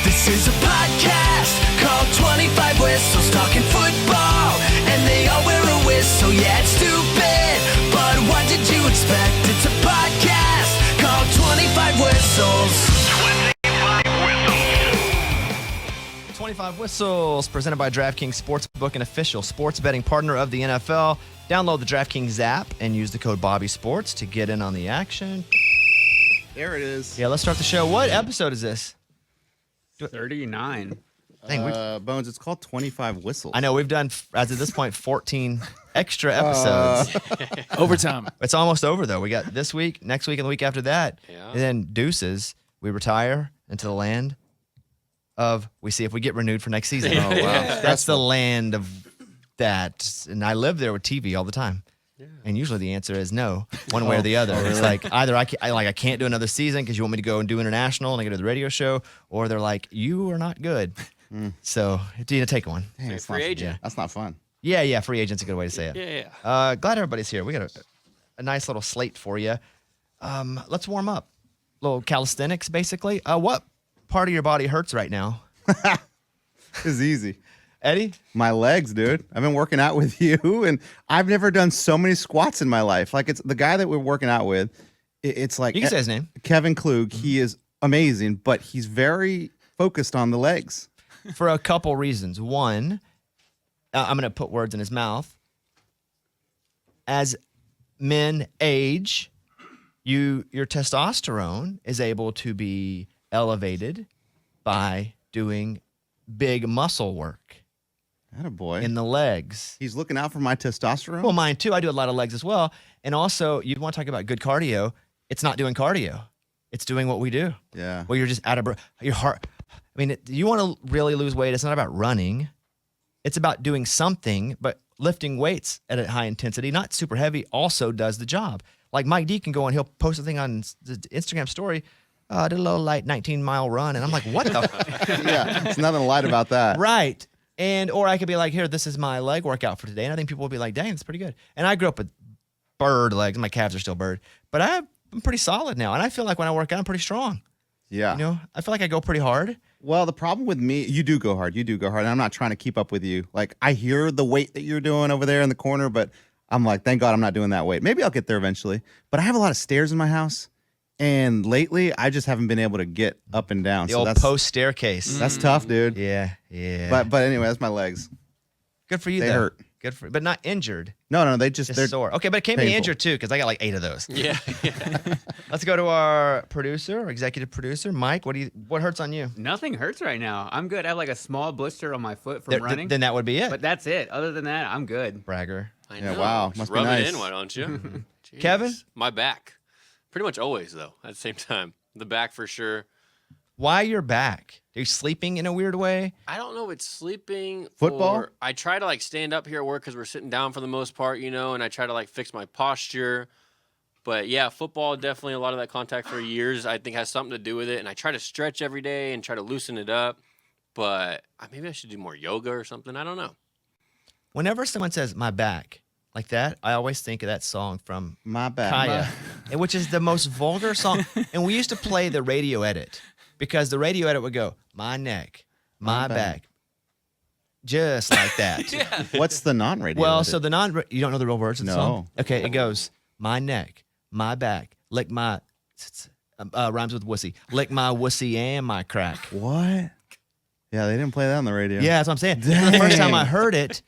This is a podcast called 25 Whistles, talking football, and they all wear a whistle. Yeah, it's stupid, but what did you expect? It's a podcast called 25 Whistles. 25 Whistles, presented by DraftKings Sportsbook, an official sports betting partner of the NFL. Download the DraftKings app and use the code BobbySports to get in on the action. There it is. Yeah, let's start the show. What episode is this? 39. Dang, Bones, it's called 25 Whistles. I know we've done, as of this point, 14 extra episodes. Overtime. It's almost over, though. We got this week, next week, and the week after that. Yeah. And then deuces, we retire into the land of, we see if we get renewed for next season. Oh, wow. That's the land of that. And I live there with TV all the time. Yeah. And usually the answer is no, one way or the other. It's like either I can't do another season because you want me to go and do international and I go to the radio show, or they're like, you are not good. So you need to take one. Dang, Like that's free not- agent. That's not fun. Yeah, free agent's a good way to say it. Yeah. Glad everybody's here. We got a nice little slate for you. Let's warm up. A little calisthenics, basically. What part of your body hurts right now? This is easy. Eddie? My legs, dude. I've been working out with you, and I've never done so many squats in my life. Like, it's the guy that we're working out with. It's like You can say his name. Kevin Klug. He is amazing, but he's very focused on the legs. For a couple reasons. One, I'm going to put words in his mouth. As men age, your testosterone is able to be elevated by doing big muscle work Attaboy. in the legs. He's looking out for my testosterone. Well, mine too. I do a lot of legs as well. And also, you'd want to talk about good cardio. It's not doing cardio. It's doing what we do. Yeah. Well, you're just out of breath. Your heart. I mean, you want to really lose weight. It's not about running. It's about doing something, but lifting weights at a high intensity, not super heavy, also does the job. Like Mike D can go and he'll post a thing on the Instagram story. I did a little light 19-mile run. And I'm like, what the? Yeah. There's nothing light about that. Right. Or I could be like, here, this is my leg workout for today. And I think people will be like, dang, it's pretty good. And I grew up with bird legs. My calves are still bird. But I'm pretty solid now. And I feel like when I work out, I'm pretty strong. Yeah. You know, I feel like I go pretty hard. Well, the problem with me, you do go hard. And I'm not trying to keep up with you. Like, I hear the weight that you're doing over there in the corner, but I'm like, thank God I'm not doing that weight. Maybe I'll get there eventually. But I have a lot of stairs in my house. And lately, I just haven't been able to get up and down. The old post staircase. That's tough, dude. Yeah. But anyway, that's my legs. Good for you, They though. hurt. Good for, but not injured. No, they're Just sore. Okay, but it can't be painful. injured too, because I got like 8 of those. Yeah. Let's go to our producer, our executive producer, Mike. What hurts on you? Nothing hurts right now. I'm good. I have like a small blister on my foot from running. Then that would be it. But that's it. Other than that, I'm good. Bragger. I Yeah, know. wow. Just Must be rub nice. it in, why don't you? Jeez. Kevin? My back. Pretty much always, though, at the same time. The back for sure. Why your back? Are you sleeping in a weird way? I don't know if it's sleeping. Football? Or I try to, like, stand up here at work because we're sitting down for the most part, you know, and I try to, like, fix my posture. But, yeah, football, definitely a lot of that contact for years, I think, has something to do with it. And I try to stretch every day and try to loosen it up. But maybe I should do more yoga or something. I don't know. Whenever someone says my back like that, I always think of that song from My bad. Kaya, which is the most vulgar song. And we used to play the radio edit because the radio edit would go, my neck, my back. Just like that. What's the non-radio? Well, edit? so you don't know the real words of the No. song? Okay, it goes, my neck, my back, lick my, rhymes with wussy, lick my wussy and my crack. What? Yeah, they didn't play that on the radio. Yeah, that's what I'm saying. The first time I heard it,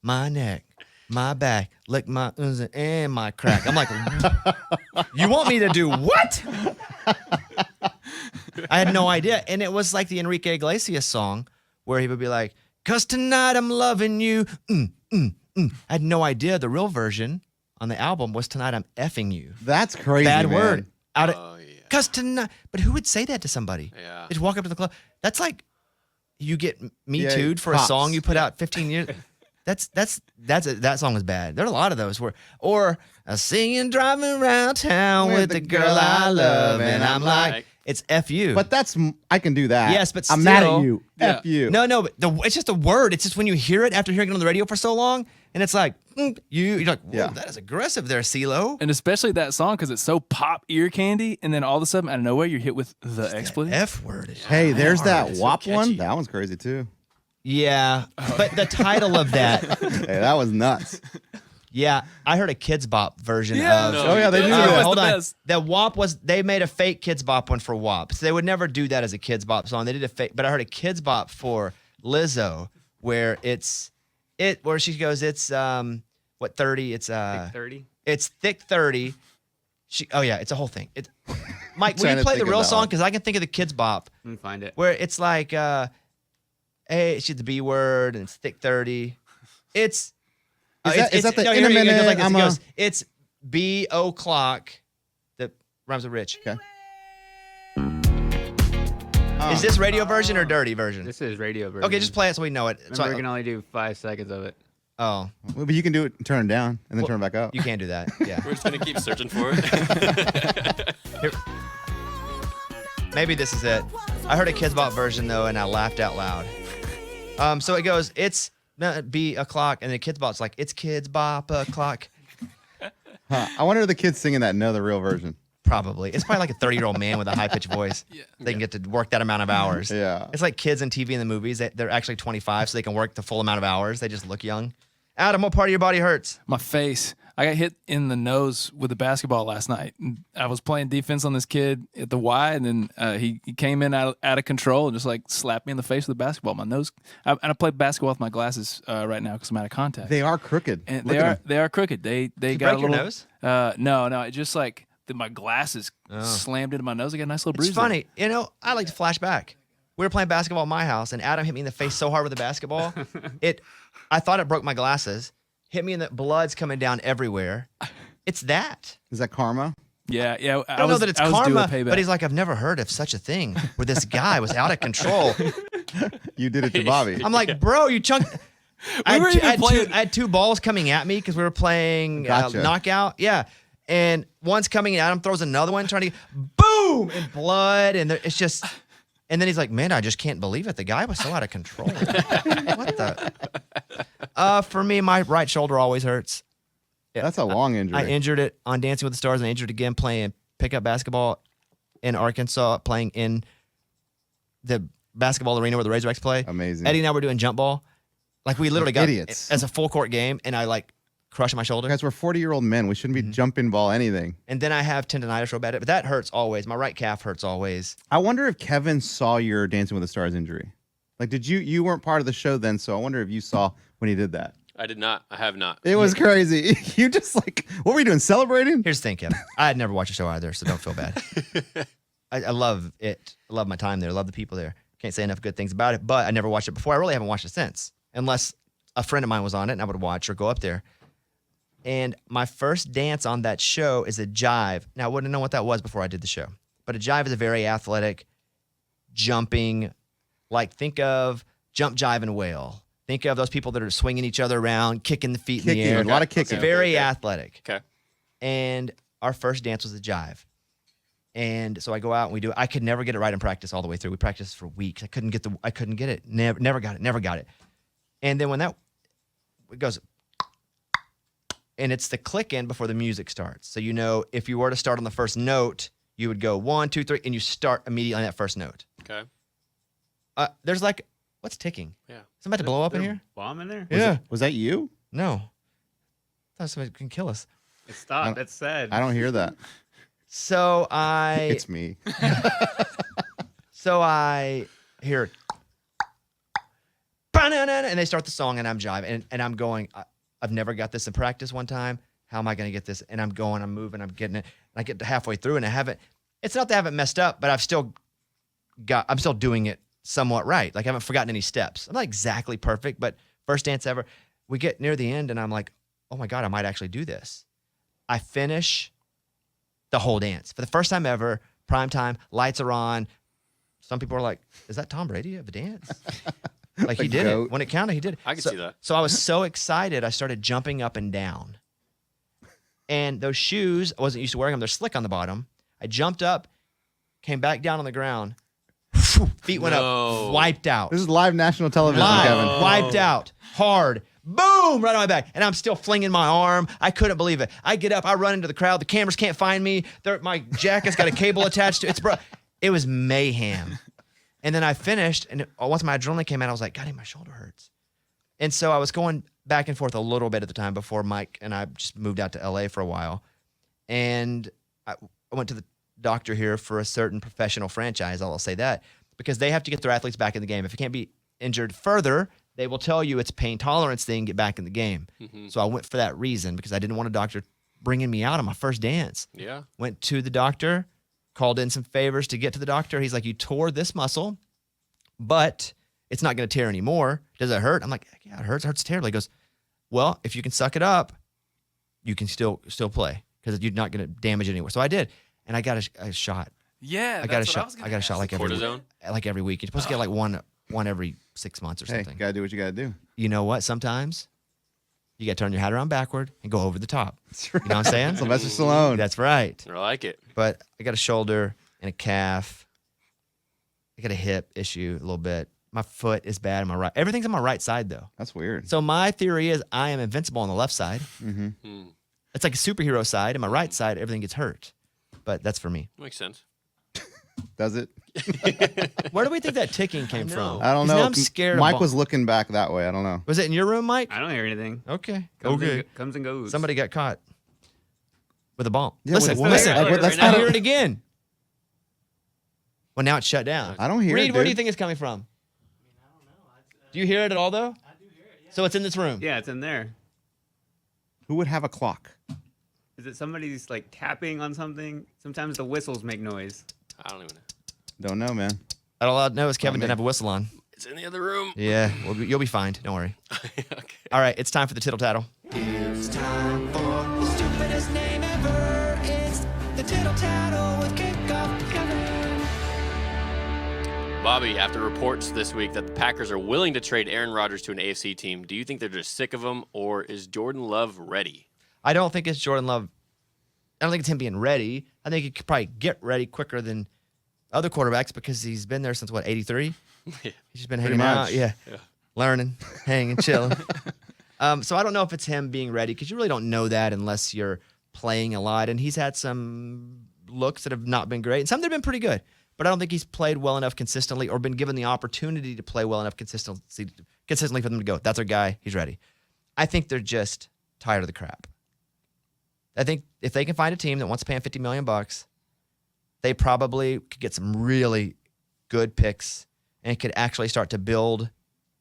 my neck, my back, lick my and my crack. I'm like, you want me to do what? I had no idea. And it was like the Enrique Iglesias song where he would be like, 'cause tonight I'm loving you. I had no idea the real version on the album was tonight I'm effing you. That's crazy, Bad man. word. Out of, Oh, yeah. 'cause tonight, but who would say that to somebody? Yeah. Just walk up to the club. That's like you get Me Yeah, Too'd for pops. a song you put out 15 years. That song is bad. There are a lot of those or singing driving around town with the girl I love, and I'm like, it's F you. But I can do that. Yes, but I'm mad at still- you. F you. No, but it's just a word. It's just when you hear it after hearing it on the radio for so long, And it's like, you're like, whoa, Yeah. that is aggressive there, CeeLo. And especially that song because it's so pop ear candy, and then all of a sudden out of nowhere you're hit with the That expletive. F word. Is Hey, there's that hard. WAP catchy. one. That one's crazy too. Yeah, but the title of that, Hey, that was nuts. yeah, I heard a Kids Bop version Yeah. of. No, Oh yeah, they do That Uh, was that. the hold on. best. The WAP was they made a fake Kids Bop one for WAP. So they would never do that as a Kids Bop song. They did a fake, but I heard a Kids Bop for Lizzo where where she goes, it's 30? It's 30. it's thick 30. It's a whole thing. It's Mike, will Trying you to play the think of real that song? one. Because I can think of the Kids Bop Let me find it. where it's like, hey, she's the B word and it's thick 30. It's Is that the no, in a here it goes minute, like this. It I'm goes, it's B o'clock. That rhymes with rich. Okay. Is this radio version or dirty version? This is radio version. Okay, just play it so we know it. Remember, So we can only do 5 seconds of it. oh, Well, but you can do it and turn it down and then Well, turn it back up. you can't do that. Yeah. We're just gonna keep searching for it. Here. Maybe this is it. I heard a Kids Bop version though, and I laughed out loud. So it goes, it's B o'clock, and the Kids Bop's like, it's Kids Bop o'clock. Huh. I wonder if the kids singing that know the real version. Probably. It's probably like a 30-year-old man with a high-pitched voice. Yeah. They can get to work that amount of hours. Yeah. It's like kids in TV and the movies. They're actually 25, so they can work the full amount of hours. They just look young. Adam, what part of your body hurts? My face. I got hit in the nose with a basketball last night. I was playing defense on this kid at the Y, and then he came in out of control and just like slapped me in the face with a basketball. My nose. And I play basketball with my glasses right now because I'm out of contact. They are crooked. And Look at them. they are crooked. They you got break a your little nose? No. It just like my glasses slammed into my nose. I got a nice little bruise. It's there. funny. You know, I like to flash back. We were playing basketball at my house, and Adam hit me in the face so hard with the basketball. I thought it broke my glasses. Hit me in the blood's coming down everywhere. It's that. Is that karma? Yeah. I don't know that it's karma, payback. but he's like, I've never heard of such a thing where this guy was out of control. You did it to Bobby. I'm like, bro, you chunked. I were even playing- had two balls coming at me because we were playing Gotcha. knockout. Yeah. And one's coming, and Adam throws another one, trying to boom, and blood. And it's just, and then he's like, man, I just can't believe it. The guy was so out of control. What the? For me, my right shoulder always hurts. That's a long injury. I injured it on Dancing with the Stars, and I injured it again playing pickup basketball in Arkansas, playing in the basketball arena where the Razorbacks play. Amazing. Eddie and I were doing jump ball. Like we literally got idiots. as a full court game, and I like crushed my shoulder. Guys, we're 40-year-old men. We shouldn't be jumping ball anything. And then I have tendonitis real bad, but that hurts always. My right calf hurts always. I wonder if Kevin saw your Dancing with the Stars injury. Like, did you weren't part of the show then, so I wonder if you saw when he did that. I did not. I have not. It was crazy. You just like, what were you doing? Celebrating? Here's the thing, Kevin. I had never watched the show either, so don't feel bad. I love it. I love my time there. I love the people there. Can't say enough good things about it, but I never watched it before. I really haven't watched it since, unless a friend of mine was on it and I would watch or go up there. And my first dance on that show is a jive. Now, I wouldn't know what that was before I did the show, but a jive is a very athletic, jumping, like think of jump, jive, and whale. Think of those people that are swinging each other around, kicking the feet in the Kicking, air. a lot of It's kicking. very athletic. Okay. And our first dance was a jive. And so I go out and we do it. I could never get it right in practice all the way through. We practiced for weeks. I couldn't get it. Never got it. And then when that it goes, and it's the click in before the music starts. So you know, if you were to start on the first note, you would go 1, 2, 3, and you start immediately on that first note. Okay. There's like, what's ticking? Yeah. Somebody to blow up in here? Bomb in there? Yeah. Was that you? No. I thought somebody can kill us. It stopped. That's sad. I don't hear that. So It's me. I hear, and they start the song, and I'm jiving, and I'm going, I've never got this in practice one time. How am I going to get this? And I'm going, I'm moving, I'm getting it. And I get to halfway through, and I haven't, it's not that I haven't messed up, but I'm still doing it somewhat right. Like I haven't forgotten any steps. I'm not exactly perfect, but first dance ever. We get near the end, and I'm like, oh my God, I might actually do this. I finish the whole dance. For the first time ever, prime time, lights are on. Some people are like, is that Tom Brady of a dance? Like he The did goat. it. When it counted, he did it. I can see that. So I was so excited, I started jumping up and down. And those shoes, I wasn't used to wearing them. They're slick on the bottom. I jumped up, came back down on the ground. Feet went No. up, wiped out. This is live national television, Kevin. Wiped out, hard. boom, right on my back. And I'm still flinging my arm. I couldn't believe it. I get up, I run into the crowd. The cameras can't find me. My jacket's got a cable attached to it. It was mayhem. And then I finished, and once my adrenaline came out, I was like, God, my shoulder hurts. And so I was going back and forth a little bit at the time before Mike and I just moved out to LA for a while. And I went to the doctor here for a certain professional franchise, I'll say that, because they have to get their athletes back in the game. If it can't be injured further, they will tell you it's a pain tolerance thing, get back in the game. Mm-hmm. So I went for that reason because I didn't want a doctor bringing me out on my first dance. Yeah. Went to the doctor, called in some favors to get to the doctor. He's like, you tore this muscle, but it's not going to tear anymore. Does it hurt? I'm like, yeah, it hurts. It hurts terribly. He goes, well, if you can suck it up, you can still play because you're not going to damage it anywhere. So I did, and I got a shot. Yeah, I got a shot. I got a shot like every cortisone? like every week. You're supposed to get like one every 6 months or something. Hey, gotta do what you gotta do. You know what? Sometimes you got to turn your hat around backward and go over the top. You know what I'm saying? Sylvester Stallone. That's right. I like it. But I got a shoulder and a calf. I got a hip issue a little bit. My foot is bad on my right. Everything's on my right side though. That's weird. So my theory is I am invincible on the left side. Mm-hmm. It's like a superhero side, and my right side everything gets hurt. But that's for me. Makes sense. Does it? Where do we think that ticking came from? I don't know. Now I'm scared. Mike was looking back that way. I don't know. Was it in your room, Mike? I don't hear anything. Okay. Comes and goes. Somebody got caught with a bomb. Yeah, listen, what? listen. Like, that's I not hear it again. Well, now it's shut down. I don't hear it. Reed, where do you dude. think it's coming from? Do you hear it at all, though? I do hear it, yeah. So it's in this room? Yeah, it's in there. Who would have a clock? Is it somebody's like tapping on something? Sometimes the whistles make noise. I don't even know. Don't know, man. All I know is Kevin me. didn't have a whistle on. It's in the other room. Yeah, you'll be fine. Don't worry. Okay. All right, it's time for the Tittle Tattle. It's time for the stupidest name ever. It's the Tittle Tattle with Kickoff Kevin. Bobby, after reports this week that the Packers are willing to trade Aaron Rodgers to an AFC team, do you think they're just sick of him, or is Jordan Love ready? I don't think it's Jordan Love. I don't think it's him being ready. I think he could probably get ready quicker than other quarterbacks because he's been there since, 83? Yeah. He's just been hanging much. out. Yeah. Learning, hanging, chilling. So I don't know if it's him being ready because you really don't know that unless you're playing a lot. And he's had some looks that have not been great. And some that have been pretty good. But I don't think he's played well enough consistently or been given the opportunity to play well enough consistently for them to go, that's our guy, he's ready. I think they're just tired of the crap. I think if they can find a team that wants to pay him $50 million, they probably could get some really good picks and could actually start to build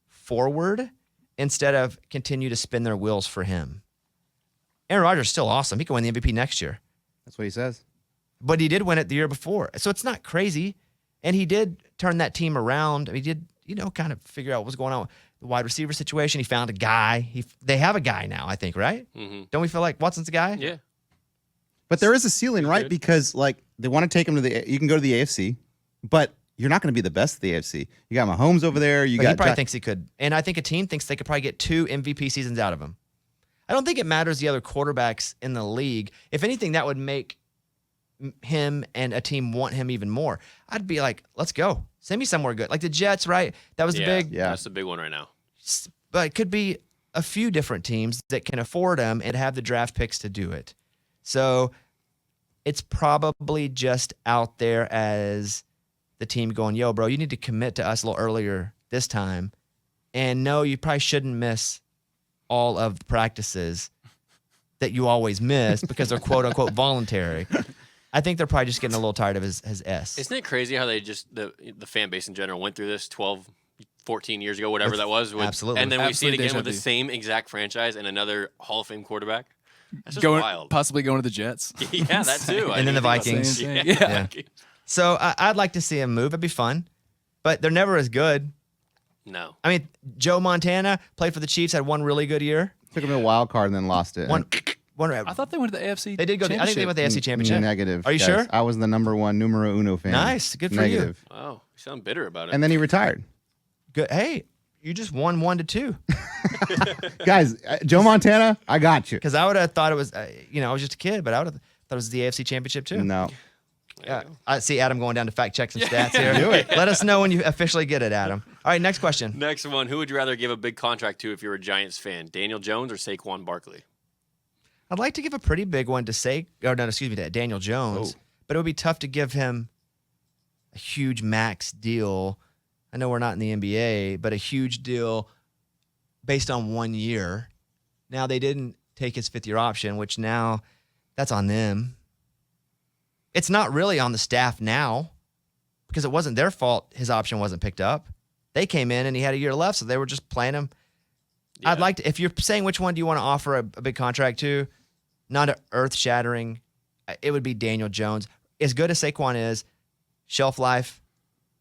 forward instead of continue to spin their wheels for him. Aaron Rodgers is still awesome. He can win the MVP next year. That's what he says. But he did win it the year before. So it's not crazy. And he did turn that team around. I mean, he did, kind of figure out what was going on with the wide receiver situation. He found a guy. They have a guy now, I think, right? Mm-hmm. Don't we feel like Watson's a guy? Yeah. But there is a ceiling, right? Good. Because they want to take him to you can go to the AFC, but you're not going to be the best of the AFC. You got Mahomes over there. But he probably thinks he could. And I think a team thinks they could probably get 2 MVP seasons out of him. I don't think it matters the other quarterbacks in the league. If anything, that would make him and a team want him even more. I'd be like, let's go. Send me somewhere good. Like the Jets, right? That was the big. Yeah. That's the big one right now. But it could be a few different teams that can afford him and have the draft picks to do it. So it's probably just out there as the team going, yo, bro, you need to commit to us a little earlier this time. And no, you probably shouldn't miss all of the practices that you always miss because they're quote unquote voluntary. I think they're probably just getting a little tired of his S. Isn't it crazy how they just, the fan base in general went through this 12, 14 years ago, whatever that was. Absolutely. And then we see it Absolutely again with deja the vu. same exact franchise and another Hall of Fame quarterback. That's just wild. Possibly going to the Jets. Yeah, that too. And then the Vikings. Same thing. Yeah. Yeah. Vikings. So I'd like to see him move. It'd be fun. But they're never as good. No. I mean, Joe Montana played for the Chiefs, had one really good year. took him to a wild card and then lost it. One, I thought they went to the AFC. they did go. I think they went to the AFC Championship. Negative. Are you guys. sure? I was the number 1 numero uno fan. Nice. Good for you. Negative. Oh, you sound bitter about it. And then he retired. Good. Hey, you just won 1-2. Guys, Joe Montana, I got you. Because I would have thought it was, I was just a kid, but I would have thought it was the AFC Championship too. No. I see Adam going down to fact check some stats here. Do it. Let us know when you officially get it, Adam. All right, next question. Next one. Who would you rather give a big contract to if you're a Giants fan? Daniel Jones or Saquon Barkley? I'd like to give a pretty big one to Daniel Jones, but it would be tough to give him a huge max deal. I know we're not in the NBA, but a huge deal based on 1 year. Now, they didn't take his 5th-year option, which now that's on them. It's not really on the staff now because it wasn't their fault his option wasn't picked up. They came in and he had a year left, so they were just playing him. Yeah. I'd like to, if you're saying which one do you want to offer a big contract to, not an earth-shattering, it would be Daniel Jones. As good as Saquon is, shelf life,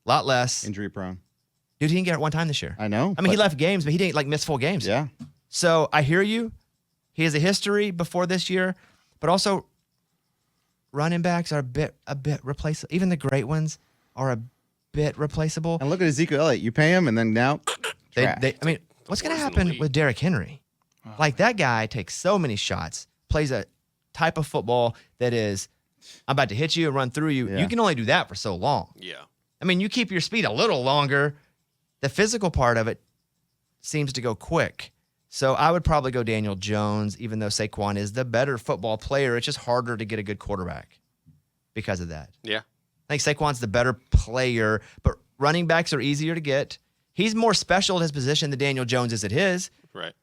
a lot less. Injury prone. Dude, he didn't get it one time this year. I know. I mean, he left games, but he didn't miss full games. Yeah. So I hear you. He has a history before this year, but also running backs are a bit replaceable. Even the great ones are a bit replaceable. And look at Ezekiel Elliott. You pay him, and then now, I mean, what's going to happen with Derrick Henry? Like, that guy takes so many shots, plays a type of football that is, I'm about to hit you and run through you. Yeah. You can only do that for so long. Yeah. I mean, you keep your speed a little longer. The physical part of it seems to go quick. So I would probably go Daniel Jones, even though Saquon is the better football player. It's just harder to get a good quarterback because of that. Yeah. I think Saquon's the better player, but running backs are easier to get. He's more special at his position than Daniel Jones is at his. Right.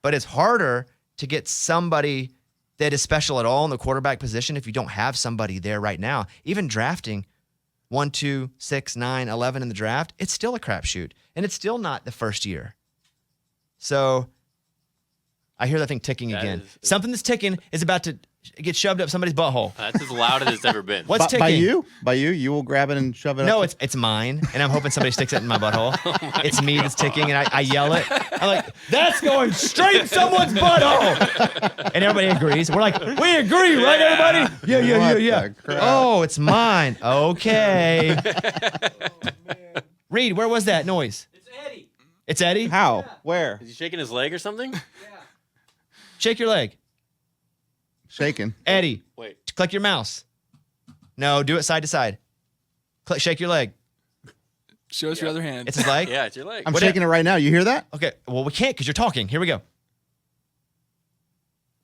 But it's harder to get somebody that is special at all in the quarterback position if you don't have somebody there right now. Even drafting 1, 2, 6, 9, 11 in the draft, it's still a crapshoot. And it's still not the first year. So I hear that thing ticking again. Something that's ticking is about to get shoved up somebody's butthole. That's as loud as it's ever been. What's ticking? By you? You will grab it and shove it up? No, it's mine, and I'm hoping somebody sticks it in my butthole. It's me that's ticking, and I yell it. I'm like, that's going straight in someone's butthole. And everybody agrees. We're like, we agree, right, everybody? Yeah. the crap? Oh, it's mine. Okay. Reed, where was that noise? It's Eddie? How? Where? Is he shaking his leg or something? Shake your leg. Shaking. Eddie, Wait. click your mouse. No, do it side to side. Shake your leg. Show us your other hand. It's his leg? Yeah, it's your leg. I'm shaking it right now. You hear that? Okay, well, we can't because you're talking. Here we go.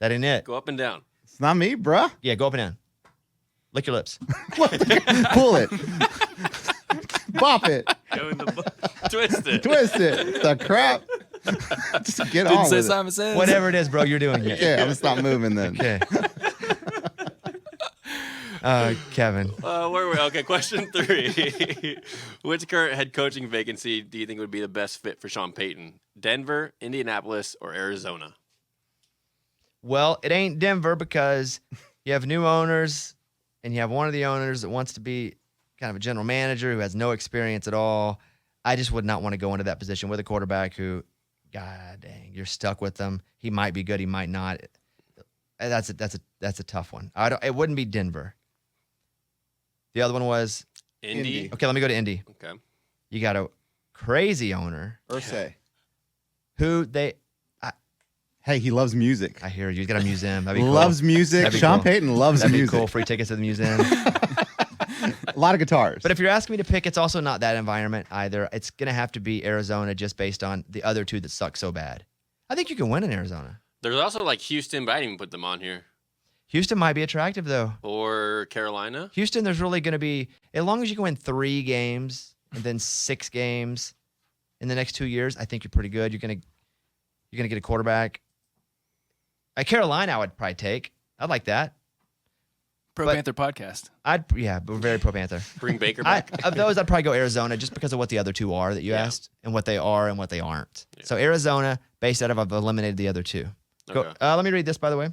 That ain't it. Go up and down. It's not me, bruh. Yeah, go up and down. Lick your lips. Pull it. Bop it. Twist it. Twist it. The crap. Just get Didn't on say with it. Simon Says. Whatever it is, bro, you're doing it. Yeah, I'm gonna stop moving then. Okay. Kevin. Where were we? Okay, question 3. Which current head coaching vacancy do you think would be the best fit for Sean Payton? Denver, Indianapolis, or Arizona? Well, it ain't Denver because you have new owners and you have one of the owners that wants to be kind of a general manager who has no experience at all. I just would not want to go into that position with a quarterback who, God dang, you're stuck with them. He might be good, he might not. That's a tough one. It wouldn't be Denver. The other one was Indy. okay. Let me go to Indy. Okay. You got a crazy owner Ursay. who Hey, he loves music. I hear you. He's got a museum. That'd be cool. Loves music. That'd be Sean cool. Payton loves That'd be music. cool. Free tickets to the museum. A lot of guitars. But if you're asking me to pick, it's also not that environment either. It's going to have to be Arizona just based on the other two that suck so bad. I think you can win in Arizona. There's also like Houston, but I didn't even put them on here. Houston might be attractive, though. Or Carolina. Houston, there's really going to be, as long as you can win 3 games and then 6 games in the next 2 years, I think you're pretty good. You're going to get a quarterback. Carolina, I would probably take. I'd like that. Pro but- Panther podcast. We're very pro Panther. Bring Baker back. Of those, I'd probably go Arizona just because of what the other two are that you asked and what they are and what they aren't. Yeah. So Arizona, based out of, I've eliminated the other two. Okay. Let me read this, by the way.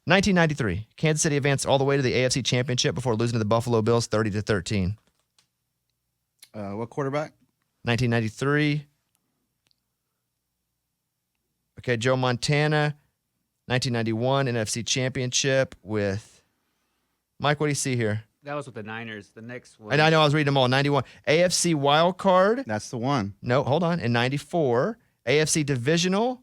1993, Kansas City advanced all the way to the AFC Championship before losing to the Buffalo Bills 30-13. What quarterback? 1993. Okay, Joe Montana, 1991 NFC Championship with Mike. What do you see here? That was with the Niners. The next one. And I know I was reading them all. 91 AFC wild card. That's the one. No, hold on. In 94, AFC divisional.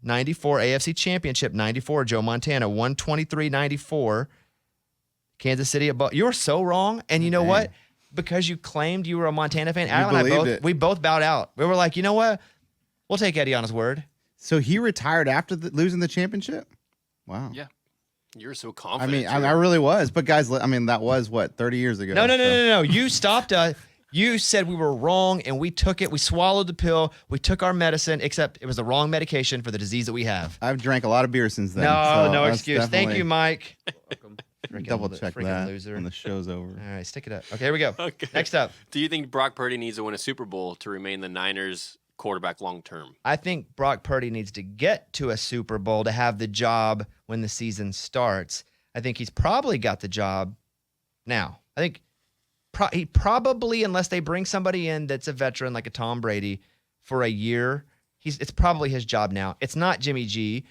94, AFC Championship 94, Joe Montana 123-94. Kansas City above. You were so wrong. And you know Dang. what? Because you claimed you were a Montana fan, You Alan and I believed it. we both bowed out. We were like, you know what? We'll take Eddie on his word. So he retired after losing the championship? Wow. Yeah. You're so I confident. mean, too. I really was. But guys, I mean, that was what, 30 years ago? No. You stopped us. You said we were wrong, and we took it. We swallowed the pill. We took our medicine, except it was the wrong medication for the disease that we have. I've drank a lot of beer since then. No, so no that's excuse. Thank definitely- you, Mike. Double check freaking that loser. when the show's over. All right, stick it up. Okay, here we go. Okay. Next up. Do you think Brock Purdy needs to win a Super Bowl to remain the Niners quarterback long term? I think Brock Purdy needs to get to a Super Bowl to have the job when the season starts. I think he's probably got the job now. I think he probably, unless they bring somebody in that's a veteran like a Tom Brady for a year, it's probably his job now. It's not Jimmy G.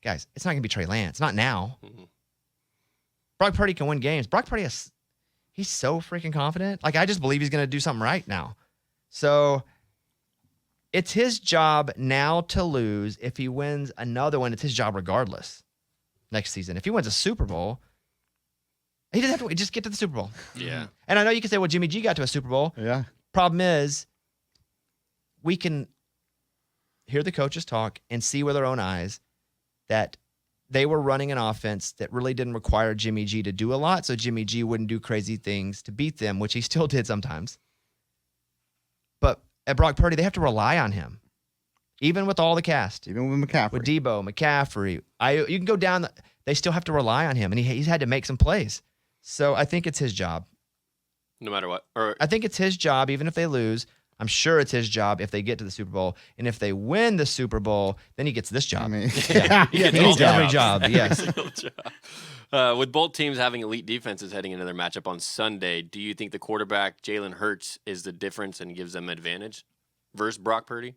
Guys, it's not going to be Trey Lance. Not now. Mhm. Brock Purdy can win games. Brock Purdy, he's so freaking confident. Like, I just believe he's going to do something right now. So it's his job now to lose. If he wins another one, it's his job regardless next season. If he wins a Super Bowl, he doesn't have to just get to the Super Bowl. Yeah. And I know you can say, well, Jimmy G got to a Super Bowl. Yeah. Problem is, we can hear the coaches talk and see with our own eyes that they were running an offense that really didn't require Jimmy G to do a lot, so Jimmy G wouldn't do crazy things to beat them, which he still did sometimes. But at Brock Purdy, they have to rely on him, even with all the cast. Even with McCaffrey. With Debo, McCaffrey, you can go down. They still have to rely on him, and he's had to make some plays. So I think it's his job. No matter what. Or I think it's his job, even if they lose. I'm sure it's his job if they get to the Super Bowl. And if they win the Super Bowl, then he gets this job. I mean, Yeah. he gets Any all job. the Every job, yes. With both teams having elite defenses heading into their matchup on Sunday, do you think the quarterback, Jalen Hurts, is the difference and gives them advantage versus Brock Purdy?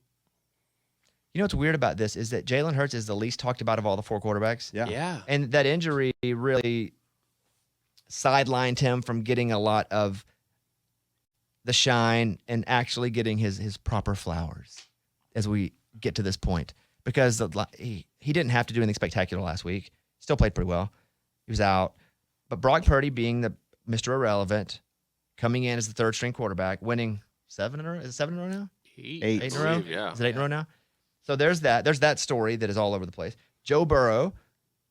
You know what's weird about this is that Jalen Hurts is the least talked about of all the four quarterbacks. yeah. Yeah. And that injury really sidelined him from getting a lot of the shine and actually getting his proper flowers as we get to this point. Because he didn't have to do anything spectacular last week. Still played pretty well. He was out. But Brock Purdy being the Mr. Irrelevant, coming in as the third string quarterback, winning 7 in a row. Is it 7 in a row now? Eight 8 in a row? Yeah. Is it 8 in a row now? So there's that. There's that story that is all over the place. Joe Burrow,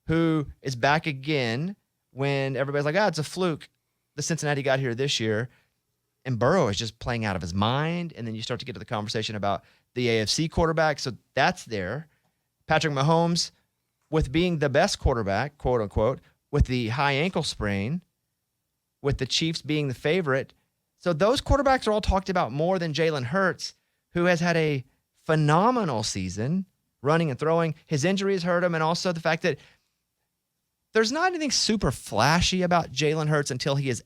who is back again when everybody's like, it's a fluke. The Cincinnati got here this year. And Burrow is just playing out of his mind. And then you start to get to the conversation about the AFC quarterback. So that's there. Patrick Mahomes, with being the best quarterback, quote unquote, with the high ankle sprain, with the Chiefs being the favorite. So those quarterbacks are all talked about more than Jalen Hurts, who has had a phenomenal season running and throwing. His injuries hurt him. And also the fact that there's not anything super flashy about Jalen Hurts until he is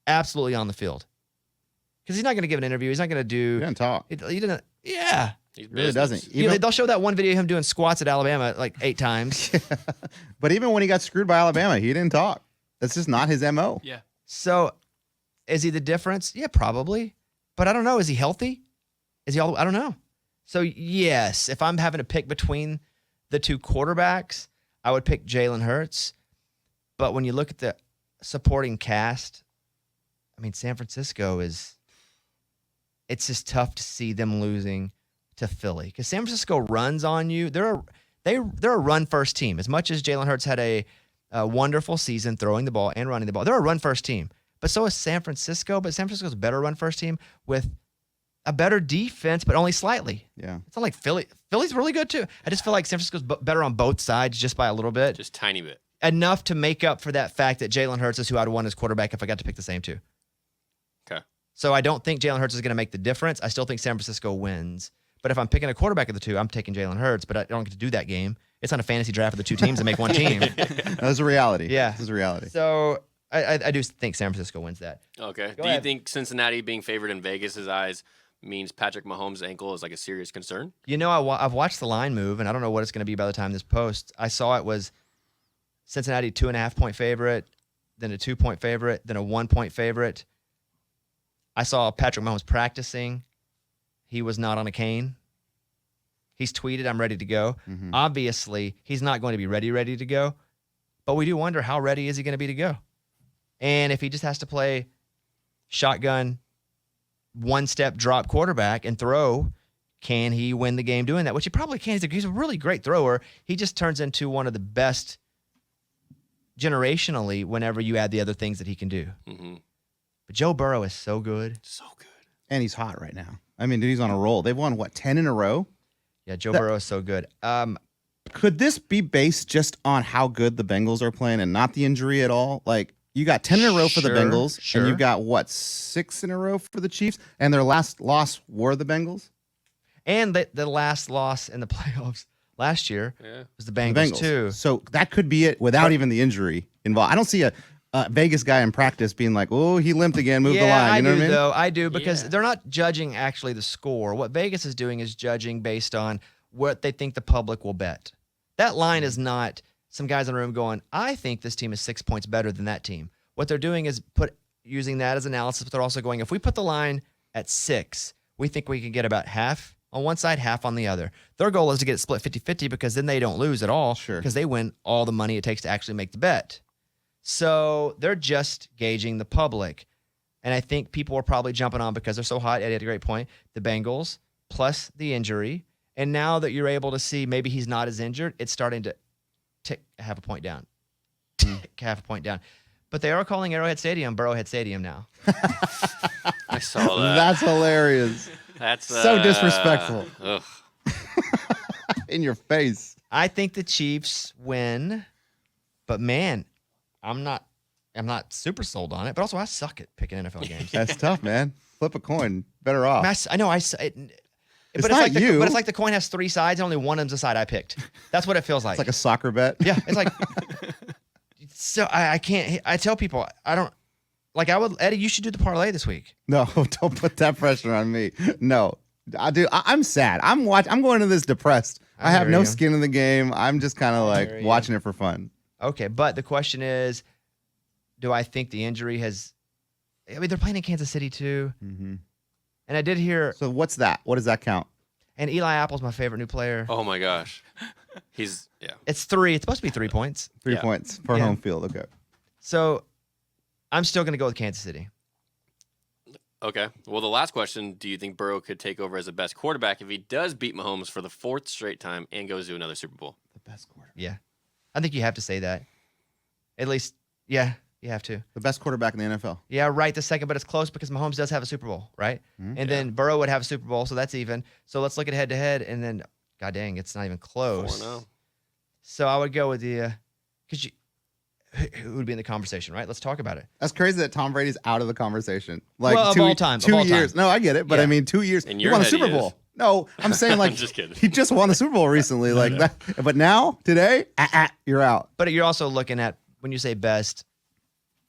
absolutely on the field. Because he's not going to give an interview. He's not going to do. He didn't talk. He didn't. Yeah. He's Really business. doesn't. Even, They'll show that one video of him doing squats at Alabama like 8 times. but even when he got screwed by Alabama, he didn't talk. That's just not his MO. Yeah. So is he the difference? Yeah, probably. But I don't know. Is he healthy? Is he all? I don't know. So yes, if I'm having to pick between the two quarterbacks, I would pick Jalen Hurts. But when you look at the supporting cast, I mean, San Francisco it's just tough to see them losing to Philly because San Francisco runs on you. They're a run first team. As much as Jalen Hurts had a wonderful season throwing the ball and running the ball, they're a run first team. But so is San Francisco. But San Francisco's a better run first team with a better defense, but only slightly. Yeah. It's not like Philly. Philly's really good too. I just feel like San Francisco's better on both sides just by a little bit. Just tiny bit. Enough to make up for that fact that Jalen Hurts is who I'd want as quarterback if I got to pick the same two. Okay. So I don't think Jalen Hurts is going to make the difference. I still think San Francisco wins. But if I'm picking a quarterback of the two, I'm taking Jalen Hurts, but I don't get to do that game. It's not a fantasy draft of the two teams and make one team. That's a reality. Yeah. This is a reality. So I do think San Francisco wins that. Okay. Go Do ahead. you think Cincinnati being favored in Vegas' eyes means Patrick Mahomes' ankle is like a serious concern? You know, I've watched the line move, and I don't know what it's going to be by the time this posts. I saw it was Cincinnati 2.5-point favorite, then a 2-point favorite, then a 1-point favorite. I saw Patrick Mahomes practicing. He was not on a cane. He's tweeted, I'm ready to go. Obviously, he's not going to be ready to go. But we do wonder, how ready is he going to be to go? And if he just has to play shotgun, one-step drop quarterback and throw, can he win the game doing that? Which he probably can. He's a really great thrower. He just turns into one of the best generationally whenever you add the other things that he can do. But Joe Burrow is so good. So good. And he's hot right now. I mean, dude, he's on a roll. They've won, 10 in a row? Yeah, Joe Burrow is so good. Could this be based just on how good the Bengals are playing and not the injury at all? Like, you got 10 in a row for the Sure, Bengals, sure. and you got, 6 in a row for the Chiefs, and their last loss were the Bengals? And the last loss in the playoffs last year was the Bengals, too. So that could be it without even the injury involved. I don't see a Vegas guy in practice being like, oh, he limped again, move the line. You know what I mean? Though. I do, because they're not judging actually the score. What Vegas is doing is judging based on what they think the public will bet. That line is not some guys in the room going, I think this team is 6 points better than that team. What they're doing is using that as analysis, but they're also going, if we put the line at 6, we think we can get about half on one side, half on the other. Their goal is to get it split 50-50 because then they don't lose at all. Sure. Because they win all the money it takes to actually make the bet. So they're just gauging the public. And I think people are probably jumping on because they're so hot. Eddie had a great point. The Bengals plus the injury. And now that you're able to see maybe he's not as injured, it's starting to tick half a point down. Tick half a point down. But they are calling Arrowhead Stadium Burrowhead Stadium now. I saw that. That's hilarious. That's so disrespectful. Ugh. In your face. I think the Chiefs win. But man, I'm not super sold on it. But also, I suck at picking NFL games. That's tough, man. Flip a coin. Better off. I know. It's but not like you. But it's like the coin has 3 sides and only one of them's the side I picked. That's what it feels like. It's like a soccer bet. Yeah, it's like. So I can't. I tell people I don't. Like I would, Eddie. You should do the parlay this week. No, don't put that pressure on me. No, I do. I'm sad. I'm going to this depressed. I have hear no you. skin in the game. I'm just kind of like hear you. watching it for fun. Okay, but the question is, do I think the injury has? I mean, they're playing in Kansas City too, and I did hear. So what's that? What does that count? And Eli Apple's my favorite new player. Oh my gosh. It's 3. It's supposed to be 3 points. 3 Yeah. points for Yeah. home field. Okay. So I'm still going to go with Kansas City. Okay. Well, the last question, do you think Burrow could take over as the best quarterback if he does beat Mahomes for the 4th straight time and goes to another Super Bowl? The best quarterback. Yeah, I think you have to say that. At least, yeah, you have to. The best quarterback in the NFL. Yeah, right. The second, but it's close because Mahomes does have a Super Bowl, right? And then Burrow would have a Super Bowl, so that's even. So let's look at head to head, and then, god dang, it's not even close. 4-0. So I would go with the, because who would be in the conversation, right? Let's talk about it. That's crazy that Tom Brady's out of the conversation. Like Well, of all time, of 2 all years. time. No, I get it, but Yeah. I mean 2 years. In He your won the head, Super he Bowl. is. No, I'm saying like I'm just kidding. He just won the Super Bowl recently. Like that, but now today, you're out. But you're also looking at, when you say best,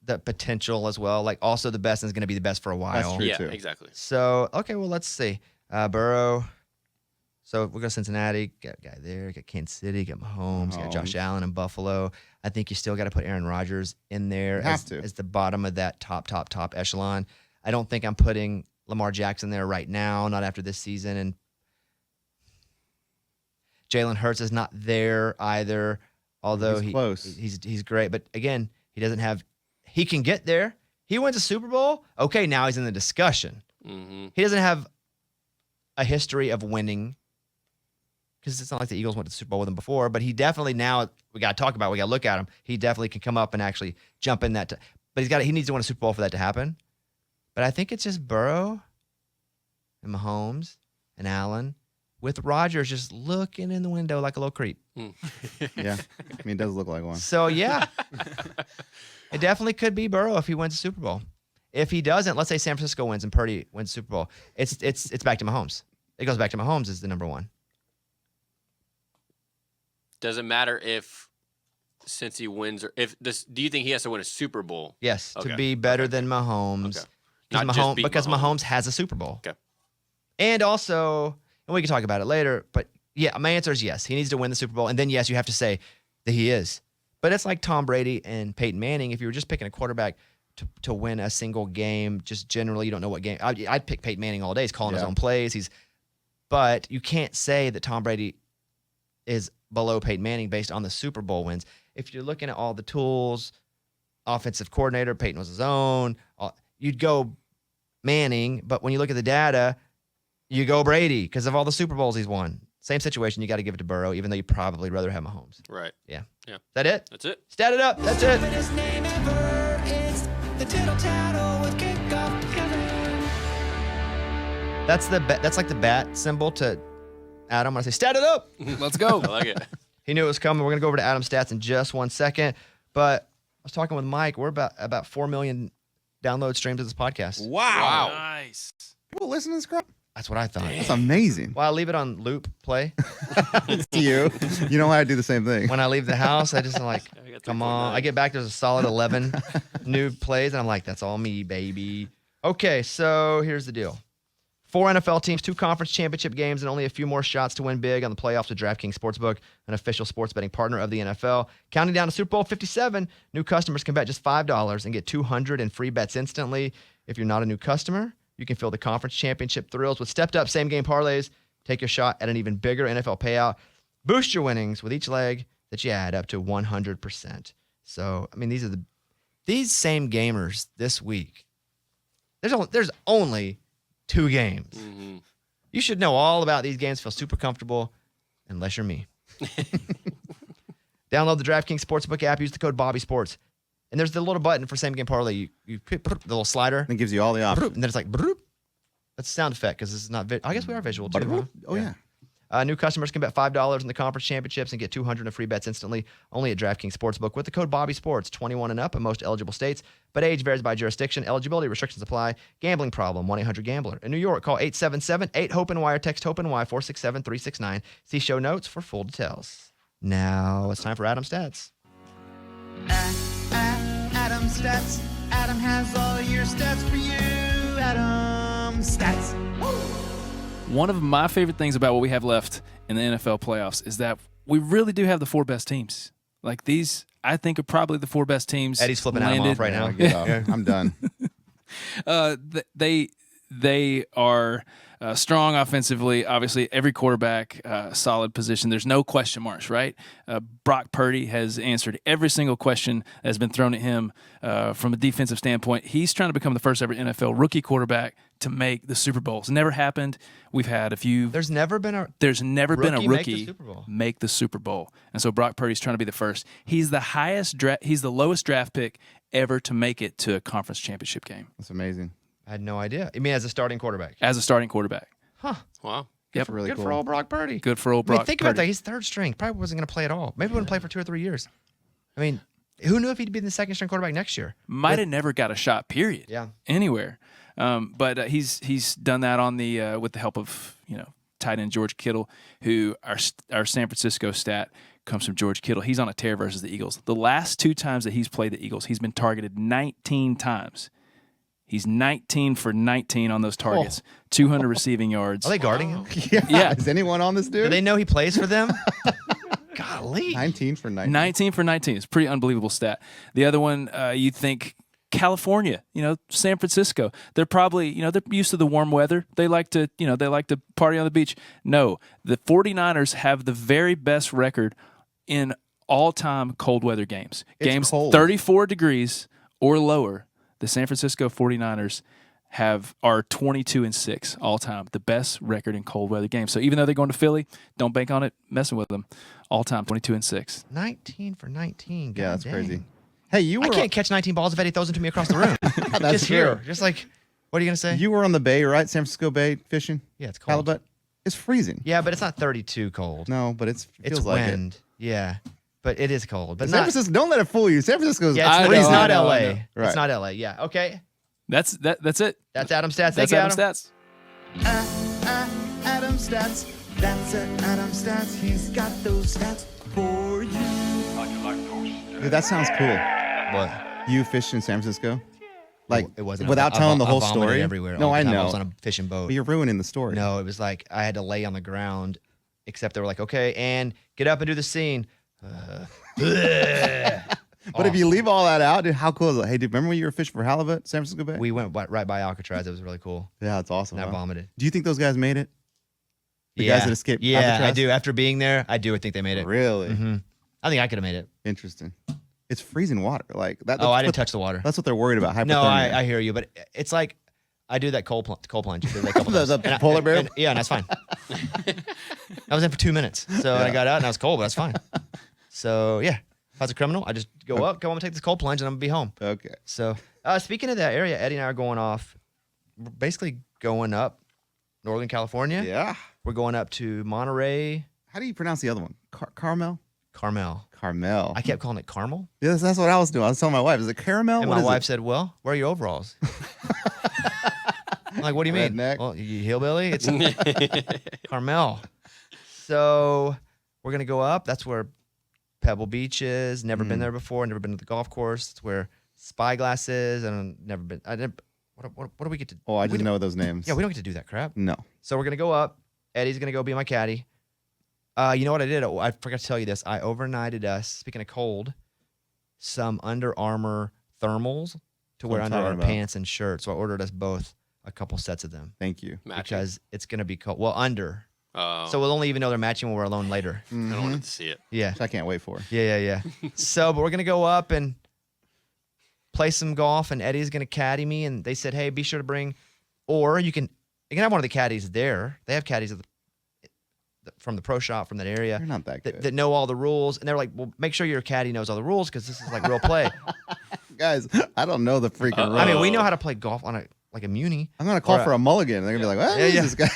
the potential as well. Like also the best is going to be the best for a while. That's true. Yeah, too. exactly. So, okay, well, let's see. Burrow. So we'll go Cincinnati. Got a guy there. Got Kansas City. Got Mahomes. Got Josh Allen in Buffalo. I think you still got to put Aaron Rodgers in there as the bottom of that top echelon. I don't think I'm putting Lamar Jackson there right now, not after this season. And Jalen Hurts is not there either, although He's close. He's great. But again, he doesn't have – he can get there. He wins a Super Bowl. Okay, now he's in the discussion. Mm-hmm. He doesn't have a history of winning because it's not like the Eagles went to the Super Bowl with him before, but he definitely now we got to talk about it. We got to look at him. He definitely can come up and actually jump in that. But he needs to win a Super Bowl for that to happen. But I think it's just Burrow and Mahomes and Allen with Rodgers just looking in the window like a little creep. Yeah, I mean it does look like one. So yeah, it definitely could be Burrow if he wins the Super Bowl. If he doesn't, let's say San Francisco wins and Purdy wins Super Bowl, it's back to Mahomes. It goes back to Mahomes as the number one. Does it matter if since he wins or if this? Do you think he has to win a Super Bowl? Yes, Okay. to be better than Mahomes. Okay. Not just beat Because Mahomes. Mahomes has a Super Bowl. Okay. And also, and we can talk about it later, but yeah, my answer is yes. He needs to win the Super Bowl. And then, yes, you have to say that he is. But it's like Tom Brady and Peyton Manning. If you were just picking a quarterback to win a single game, just generally, you don't know what game. I'd pick Peyton Manning all day. He's calling his own plays. But you can't say that Tom Brady is below Peyton Manning based on the Super Bowl wins. If you're looking at all the tools, offensive coordinator, Peyton was his own, you'd go Manning. But when you look at the data, you go Brady because of all the Super Bowls he's won. Same situation, you got to give it to Burrow, even though you'd probably rather have Mahomes. Right. Yeah. Yeah. Is that it? That's it. Stat it up. That's it. His name ever. It's the Tittle Tattle with Kickoff Kevin. That's like the bat symbol to Adam when I say stat it up. Let's go. I like it. He knew it was coming. We're going to go over to Adam's stats in just 1 second. But I was talking with Mike. We're about 4 million download streams of this podcast. Wow. Nice. People listen to this crap? That's what I thought. That's amazing. Well, I leave it on loop play. It's you. You know why I do the same thing. When I leave the house, I just am like, I got come on. 3.9. I get back, there's a solid 11 new plays, and I'm like, that's all me, baby. Okay, so here's the deal. 4 NFL teams, 2 conference championship games, and only a few more shots to win big on the playoffs with DraftKings Sportsbook, an official sports betting partner of the NFL. Counting down to Super Bowl 57, new customers can bet just $5 and get $200 in free bets instantly. If you're not a new customer, you can feel the conference championship thrills with stepped-up same-game parlays. Take your shot at an even bigger NFL payout. Boost your winnings with each leg that you add up to 100%. So, I mean, these same gamers this week. There's only 2 games. Mm-hmm. You should know all about these games. Feel super comfortable, unless you're me. Download the DraftKings Sportsbook app. Use the code BobbySports. And there's the little button for same-game parlay. You hit the little slider. It gives you all the options. And then it's like, broop. That's a sound effect because this is not I guess we are visual too. Huh? Oh, yeah. New customers can bet $5 in the conference championships and get $200 in free bets instantly only at DraftKings Sportsbook with the code BobbySports. 21 and up in most eligible states, but age varies by jurisdiction. Eligibility restrictions apply. Gambling problem, 1-800-GAMBLER. In New York, call 877-8-HOPE-NY or text HOPE-NY 467-369. See show notes for full details. Now it's time for Adam Stats. Adam Stats. Adam has all your stats for you. Adam Stats. One of my favorite things about what we have left in the NFL playoffs is that we really do have the 4 best teams. Like these, I think, are probably the 4 best teams. Eddie's flipping Adam off right now. Get off. I'm done. They are strong offensively. Obviously, every quarterback, solid position. There's no question marks, right? Brock Purdy has answered every single question that has been thrown at him from a defensive standpoint. He's trying to become the first ever NFL rookie quarterback to make the Super Bowl. It's never happened. We've had a few. There's never been a There's never been a rookie make rookie the Super Bowl. make the Super Bowl. And so Brock Purdy's trying to be the first. He's the he's the lowest draft pick ever to make it to a conference championship game That's amazing. I had no idea. You mean as a starting quarterback? as a starting quarterback. Wow. Yep. Really Good cool. for old Brock Purdy. Good for old I mean, Brock think Purdy. about that. He's third string. Probably wasn't going to play at all. Maybe wouldn't play for 2 or 3 years. I mean, who knew if he'd be the second string quarterback next year? Might have never got a shot, period. Yeah. Anywhere. But he's done that on the with the help of tight end George Kittle, who our San Francisco stat comes from George Kittle. He's on a tear versus the Eagles. The last 2 times that he's played the Eagles, he's been targeted 19 times. He's 19 for 19 on those targets, 200 receiving yards. Are they guarding him? Yeah. Is anyone on this Do dude? they know he plays for them? Golly. 19 for 19. 19 for 19. It's a pretty unbelievable stat. The other one, you think California, San Francisco. They're probably, they're used to the warm weather. They like to, party on the beach. No, the 49ers have the very best record in all-time cold weather games. It's Games cold. 34 degrees or lower. The San Francisco 49ers are 22-6 all time, the best record in cold weather games. So even though they're going to Philly, don't bank on it messing with them. All time 22-6. 19 for 19. God Yeah, that's dang. crazy. Hey, you were I can't catch 19 balls if Eddie throws them to me across the room. That's just true. here. Just like, what are you going to say? You were on the bay, right? San Francisco Bay fishing? Yeah, it's cold. Halibut? It's freezing. Yeah, but it's not 32 cold. No, but it It's feels like wind. Yeah, but it is cold. But it. San not. Francisco, don't let it fool you. San Francisco's Yeah, I it's, know, it's not I know, LA. I know. Right. It's not LA. Yeah. Okay. That's it. That's Adam Stats. That's Thank you, Adam Stats. Adam Stats. That's it. Adam Stats. He's got those stats for you. Dude, that sounds cool. What? You fished in San Francisco? Like, It wasn't. without I telling the whole vomited story? everywhere. No, all the I time. know. I was on a fishing boat. But you're ruining the story. No, it was like I had to lay on the ground, except they were like, okay, and get up and do the scene. But if you leave all that out, dude, how cool is it? Hey, dude, remember when you were fishing for halibut, San Francisco Bay? We went right by Alcatraz. It was really cool. Yeah, it's awesome. And I huh? vomited. Do you think those guys made it? The guys that escaped Yeah, Alcatraz? I do. After being there, I do think they made it. Really? I think I could have made it. Interesting. It's freezing water. Like that. Oh, I didn't touch the water. That's what they're worried about. Hypothermia. No, I hear you, but it's like I do that cold plunge. I did that a couple times. the polar bear? Yeah, and that's fine. I was in for 2 minutes. So I got out and I was cold, but that's fine. So yeah, if I was a criminal, I just go up, take this cold plunge, and I'm gonna be home. Okay. So speaking of that area, Eddie and I are going off. We're basically going up Northern California. Yeah. We're going up to Monterey, How do you pronounce the other one? Carmel? Carmel. Carmel. I kept calling it Carmel. Yes, that's what I was doing. I was telling my wife, is it caramel? And What my is wife it? said, well, where are your overalls? I'm like, what do you mean? Redneck. Well, you hillbilly? It's Carmel. So we're going to go up. That's where Pebble Beach is. Never been there before. Never been to the golf course. It's where Spyglass is. And I've never been. What do we get to do? Oh, I just know those names. Yeah, we don't get to do that crap. No. So we're going to go up. Eddie's going to go be my caddy. You know what I did? I forgot to tell you this. I overnighted us, speaking of cold, some Under Armour thermals to wear I'm under our talking about. pants and shirts. So I ordered us both a couple sets of them Thank you. Matching. because it's going to be cold. Well, under. Oh, So we'll only even know they're matching when we're alone later. I don't want to see it. Yeah. Which I can't wait for. Yeah. So, but we're going to go up and play some golf, and Eddie's going to caddy me. And they said, hey, be sure to bring, or you can have one of the caddies there. They have caddies from the pro shop from that area. You're not that good. That know all the rules, and they're like, "Well, make sure your caddy knows all the rules because this is like real play." Guys, I don't know the freaking rules. I mean, we know how to play golf on a muni. I'm going to call Or for a mulligan. They're going to be like, what is this guy?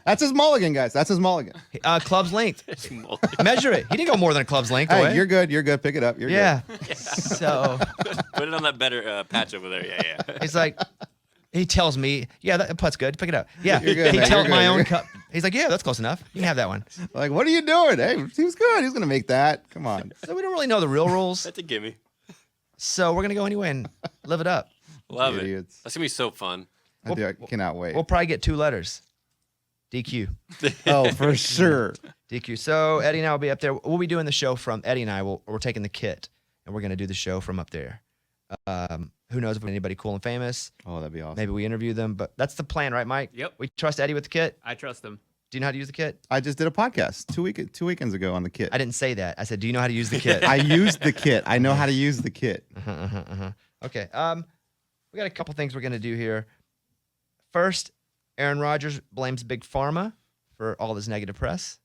That's his mulligan, guys. That's his mulligan. Club's length. Measure it. He didn't go more than a club's length away. Hey, you're good. You're good. Pick it up. You're yeah. So Put it on that better patch over there. Yeah. he's like, he tells me, "Yeah, that putt's good. Pick it up." Yeah. You're good, He man. tells You're my good. own You're cup. He's like, "Yeah, that's close enough. You can have that one." good. Like, what are you doing? Hey, he was good. He's going to make that. Come on. So we don't really know the real rules. That's a gimme. So we're gonna go anyway and live it up. Love it. Idiots. That's gonna be so fun. I cannot wait. We'll probably get 2 letters. DQ. Oh, for sure. DQ. So Eddie and I will be up there. We'll be doing the show from Eddie and I. We're taking the kit and we're going to do the show from up there. Who knows if anybody cool and famous? Oh, that'd be awesome. Maybe we interview them, but that's the plan, right, Mike? Yep. We trust Eddie with the kit. I trust them. Do you know how to use the kit? I just did a podcast 2 weekends ago on the kit. I didn't say that. I said, do you know how to use the kit? I used the kit. I know how to use the kit. Okay. We got a couple things we're going to do here. First, Aaron Rodgers blames Big Pharma for all this negative press.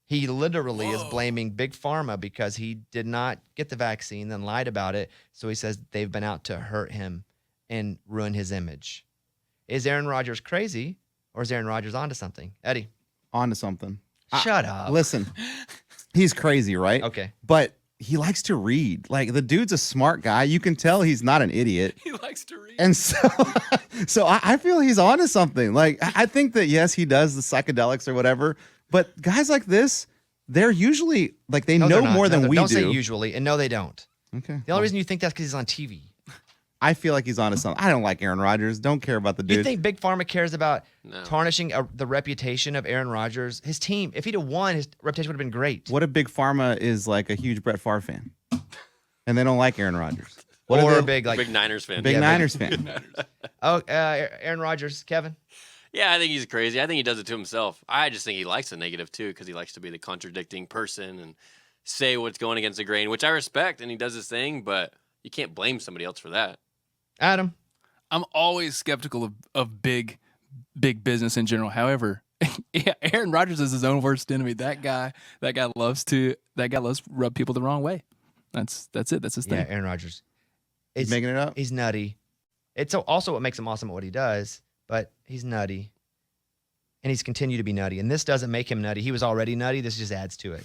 He literally is blaming Big Pharma because he did not get the vaccine, then lied about it. So he says they've been out to hurt him and ruin his image. Is Aaron Rodgers crazy or is Aaron Rodgers onto something? Eddie, On to something. shut up. Listen, he's crazy, right? Okay. But he likes to read. Like, the dude's a smart guy. You can tell he's not an idiot. He likes to read. And so I feel he's onto something. Like, I think that, yes, he does the psychedelics or whatever. But guys like this, they're usually, like, they No, know they're not. more than we don't do. say usually, and no, they don't. Okay. The only reason you think that's because he's on TV. I feel like he's onto something. I don't like Aaron Rodgers. Don't care about the dude. You think Big Pharma cares about No. tarnishing the reputation of Aaron Rodgers? His team, if he'd have won, his reputation would have been great. What if Big Pharma is like a huge Brett Favre fan? And they don't like Aaron Rodgers. What if Or they- a big, like, Big Niners fan. Big Yeah, Niners fan. Aaron Rodgers, Kevin? Yeah, I think he's crazy. I think he does it to himself. I just think he likes the negative too because he likes to be the contradicting person and say what's going against the grain, which I respect, and he does his thing, but you can't blame somebody else for that. Adam? I'm always skeptical of big business in general. However, yeah, Aaron Rodgers is his own worst enemy. That guy loves to rub people the wrong way. That's it. That's his thing. Yeah, Aaron Rodgers. He's making it up. He's nutty. It's also what makes him awesome at what he does, but he's nutty. And he's continued to be nutty. And this doesn't make him nutty. He was already nutty. This just adds to it.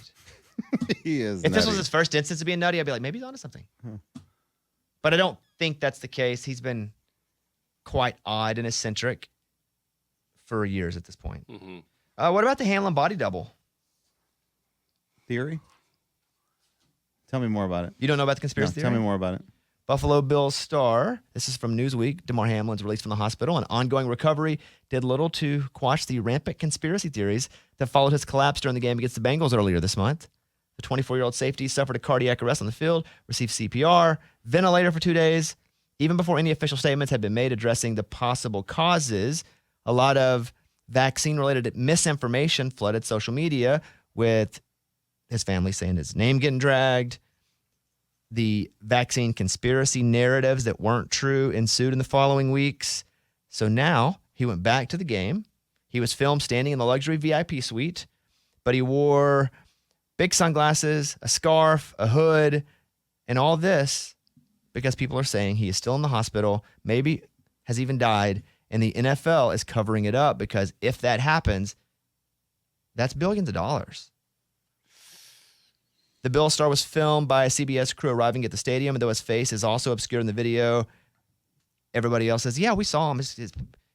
He is. If this was nutty. his first instance of being nutty, I'd be like, maybe he's onto something. But I don't think that's the case. He's been quite odd and eccentric for years at this point. Hmm. What about the Hamlin body double? Theory? Tell me more about it. You don't know about the No, conspiracy theory? tell me more about it. Buffalo Bills star, this is from Newsweek, Damar Hamlin's released from the hospital and ongoing recovery did little to quash the rampant conspiracy theories that followed his collapse during the game against the Bengals earlier this month. The 24-year-old safety suffered a cardiac arrest on the field, received CPR, ventilator for 2 days. Even before any official statements had been made addressing the possible causes, a lot of vaccine-related misinformation flooded social media with his family saying his name getting dragged. The vaccine conspiracy narratives that weren't true ensued in the following weeks. So now he went back to the game. He was filmed standing in the luxury VIP suite, but he wore big sunglasses, a scarf, a hood, and all this because people are saying he is still in the hospital, maybe has even died, and the NFL is covering it up because if that happens, that's billions of dollars. The Bill star was filmed by a CBS crew arriving at the stadium, and though his face is also obscured in the video, everybody else says, yeah, we saw him.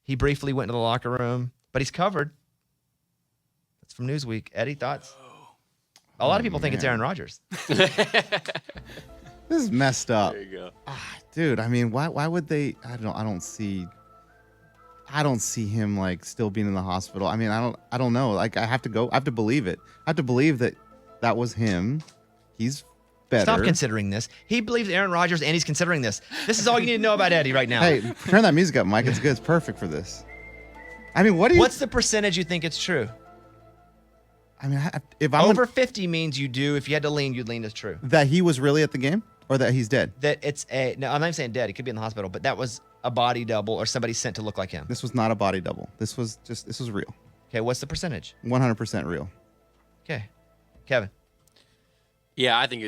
He briefly went into the locker room, but he's covered. That's from Newsweek. Eddie, thoughts? A lot of people think it's Aaron Rodgers. This is messed up. There you go. Dude, I mean, why would they? I don't see him like still being in the hospital. I mean, I don't know. Like I have to believe it. I have to believe that was him. He's better. Stop considering this. He believes Aaron Rodgers and he's considering this. This is all you need to know about Eddie right now. Hey, turn that music up, Mike. It's good. It's perfect for this. I mean, what's the percentage you think it's true? I mean, if I'm over 50 means you do. If you had to lean, you'd lean as true. That he was really at the game, or that he's dead. No, I'm not even saying dead. He could be in the hospital, but that was a body double or somebody sent to look like him. This was not a body double. This was real. Okay, what's the percentage? 100% real. Okay, Kevin. Yeah, I think it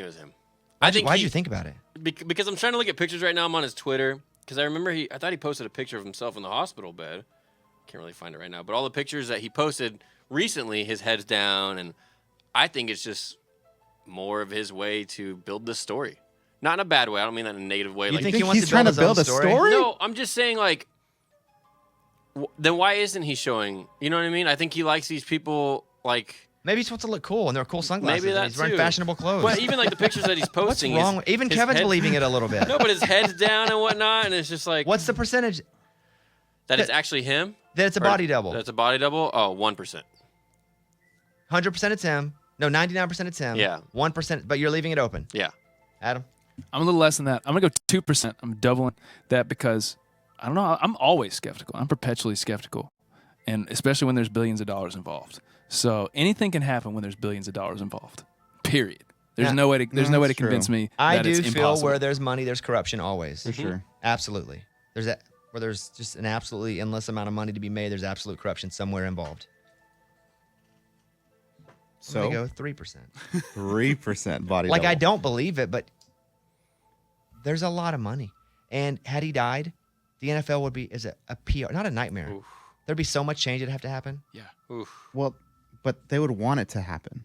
was him. Why'd you think about it? Because I'm trying to look at pictures right now. I'm on his Twitter because I remember I thought he posted a picture of himself in the hospital bed. Can't really find it right now, but all the pictures that he posted recently, his head's down, and I think it's just more of his way to build this story. Not in a bad way. I don't mean that in a negative way. You like, think he wants he's to trying to build build a his own story? No, I'm just saying, like, then why isn't he showing? You know what I mean? I think he likes these people, like. Maybe he wants to look cool, and they're cool sunglasses. Maybe and that he's wearing too. fashionable clothes. But even like the pictures that he's What's posting. wrong? Even Kevin's believing it a little bit. No, but his head's down and whatnot, and it's just like. What's the percentage that it's actually him? that it's a body double? That's a body double? Oh, 1%. 100% it's him. No, 99% it's him. Yeah. 1%, but you're leaving it open. Yeah. Adam? I'm a little less than that. I'm going to go 2%. I'm doubling that because, I don't know, I'm always skeptical. I'm perpetually skeptical, and especially when there's billions of dollars involved. So anything can happen when there's billions of dollars involved, period. There's no way to convince me I that do it's feel impossible. where there's money, there's corruption always. For sure. Absolutely. Where there's just an absolutely endless amount of money to be made, there's absolute corruption somewhere involved. So I'm going to go 3%. 3% body Like, double. I don't believe it, but there's a lot of money. And had he died, the NFL would be a PR, not a nightmare. Oof. There'd be so much change that'd have to happen. Yeah. Oof. Well, but they would want it to happen,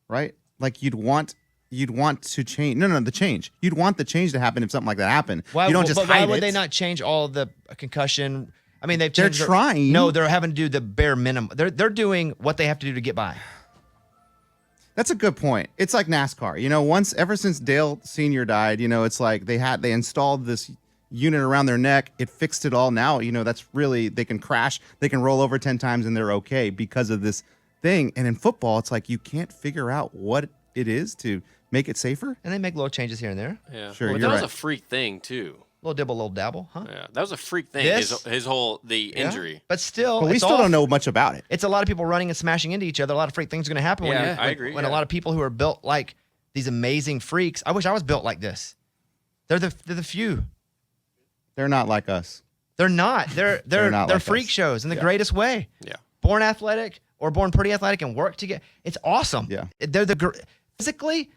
right? Like you'd want to change. No, the change. You'd want the change to happen if something like that happened. Why, you don't just but hide why would it. they not change all of the concussion? I mean, they're trying. No, they're having to do the bare minimum. They're doing what they have to do to get by. That's a good point. It's like NASCAR. You know, ever since Dale Sr. died, you know, it's like they installed this unit around their neck. It fixed it all. Now, you know, that's really, they can crash, they can roll over 10 times and they're okay because of this thing. And in football, it's like you can't figure out what it is to make it safer. And they make little changes here and there. Yeah. Sure, But you're that was right. a freak thing too. Little dibble, little dabble, huh? Yeah, that was a freak thing. This? His whole injury. But still, But we it's still all- don't know much about it. It's a lot of people running and smashing into each other. A lot of freak things are going to happen when, Yeah, you, I agree, when a yeah. lot of people who are built like these amazing freaks. I wish I was built like this. They're the few. They're not like us. They're not. They're not like freak us. shows in the greatest way. Yeah. Born athletic or born pretty athletic and work together. It's awesome. Yeah. They're physically.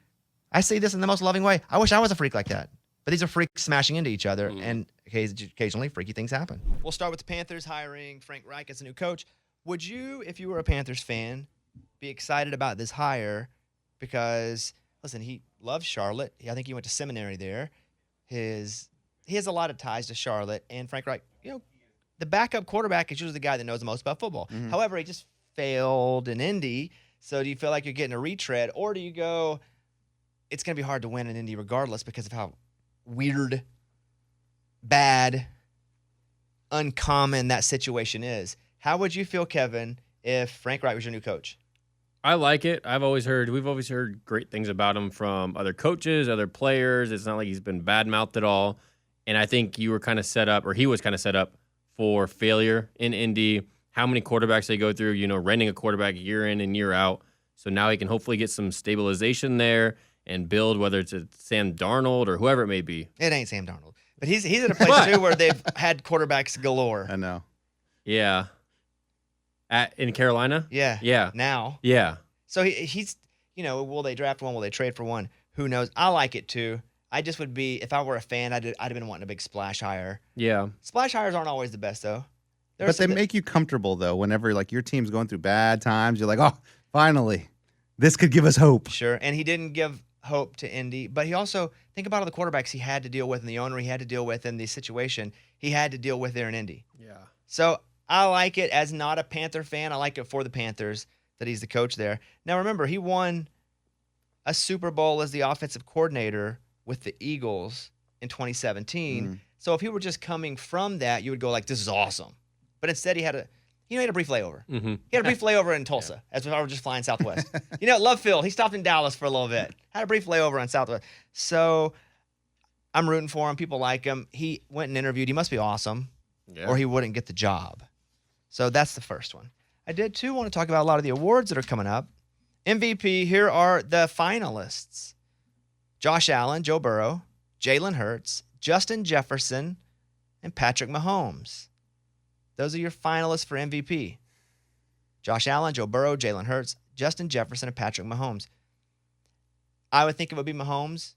I say this in the most loving way. I wish I was a freak like that. But these are freaks smashing into each other, and occasionally freaky things happen. We'll start with the Panthers hiring Frank Reich as a new coach. Would you, if you were a Panthers fan, be excited about this hire? Because, listen, he loves Charlotte. I think he went to seminary there. He has a lot of ties to Charlotte, and Frank Reich, you know, the backup quarterback is usually the guy that knows the most about football. However, he just failed in Indy, so do you feel like you're getting a retread, or do you go, it's going to be hard to win in Indy regardless because of how weird, bad, uncommon that situation is? How would you feel, Kevin, if Frank Reich was your new coach? I like it. We've always heard great things about him from other coaches, other players. It's not like he's been bad-mouthed at all. And I think you were kind of set up, or he was kind of set up for failure in Indy. how many quarterbacks they go through, renting a quarterback year in and year out. So now he can hopefully get some stabilization there and build, whether it's a Sam Darnold or whoever it may be. It ain't Sam Darnold. But he's at a place, too, where they've had quarterbacks galore. I know. Yeah. In Carolina? Yeah. Yeah. Now. Yeah. So he's, will they draft one? Will they trade for one? Who knows? I like it, too. I just would be, if I were a fan, I'd have been wanting a big splash hire. Yeah. Splash hires aren't always the best, though. But they make you comfortable, though, whenever, like, your team's going through bad times. You're like, oh, finally, this could give us hope. Sure, and he didn't give hope to Indy, but he also, think about all the quarterbacks he had to deal with and the owner he had to deal with in the situation he had to deal with there in Indy. Yeah. So I like it as not a Panther fan. I like it for the Panthers that he's the coach there. Now, remember, he won a Super Bowl as the offensive coordinator with the Eagles in 2017. So if he were just coming from that, you would go like, this is awesome. But instead, he had a brief layover. Mm-hmm. He had a brief layover in Tulsa as if I were just flying Southwest. Love Phil. He stopped in Dallas for a little bit. Had a brief layover on Southwest. So I'm rooting for him. People like him. He went and interviewed. He must be awesome, or he wouldn't get the job. So that's the first one. I did, too, want to talk about a lot of the awards that are coming up. MVP, here are the finalists. Josh Allen, Joe Burrow, Jalen Hurts, Justin Jefferson, and Patrick Mahomes. Those are your finalists for MVP. Josh Allen, Joe Burrow, Jalen Hurts, Justin Jefferson, and Patrick Mahomes. I would think it would be Mahomes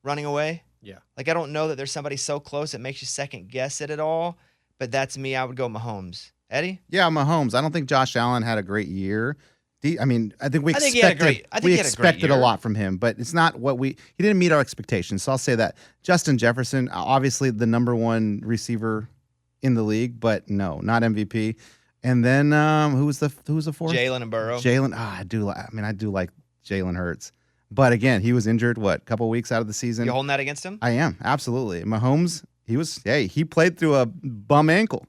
running away. Yeah. Like, I don't know that there's somebody so close it makes you second guess it at all, but that's me. I would go Mahomes. Eddie? Yeah, Mahomes. I don't think Josh Allen had a great year. I think we I think he had a expected, great- I think we he had a great expected a year. lot from him, but it's not what he didn't meet our expectations. So I'll say that. Justin Jefferson, obviously the number one receiver in the league, but no, not MVP. And then who was the fourth? Jalen and Burrow. Jalen. I do like Jalen Hurts, but again, he was injured. A couple weeks out of the season. You holding that against him? I am, absolutely. Mahomes, he played through a bum ankle.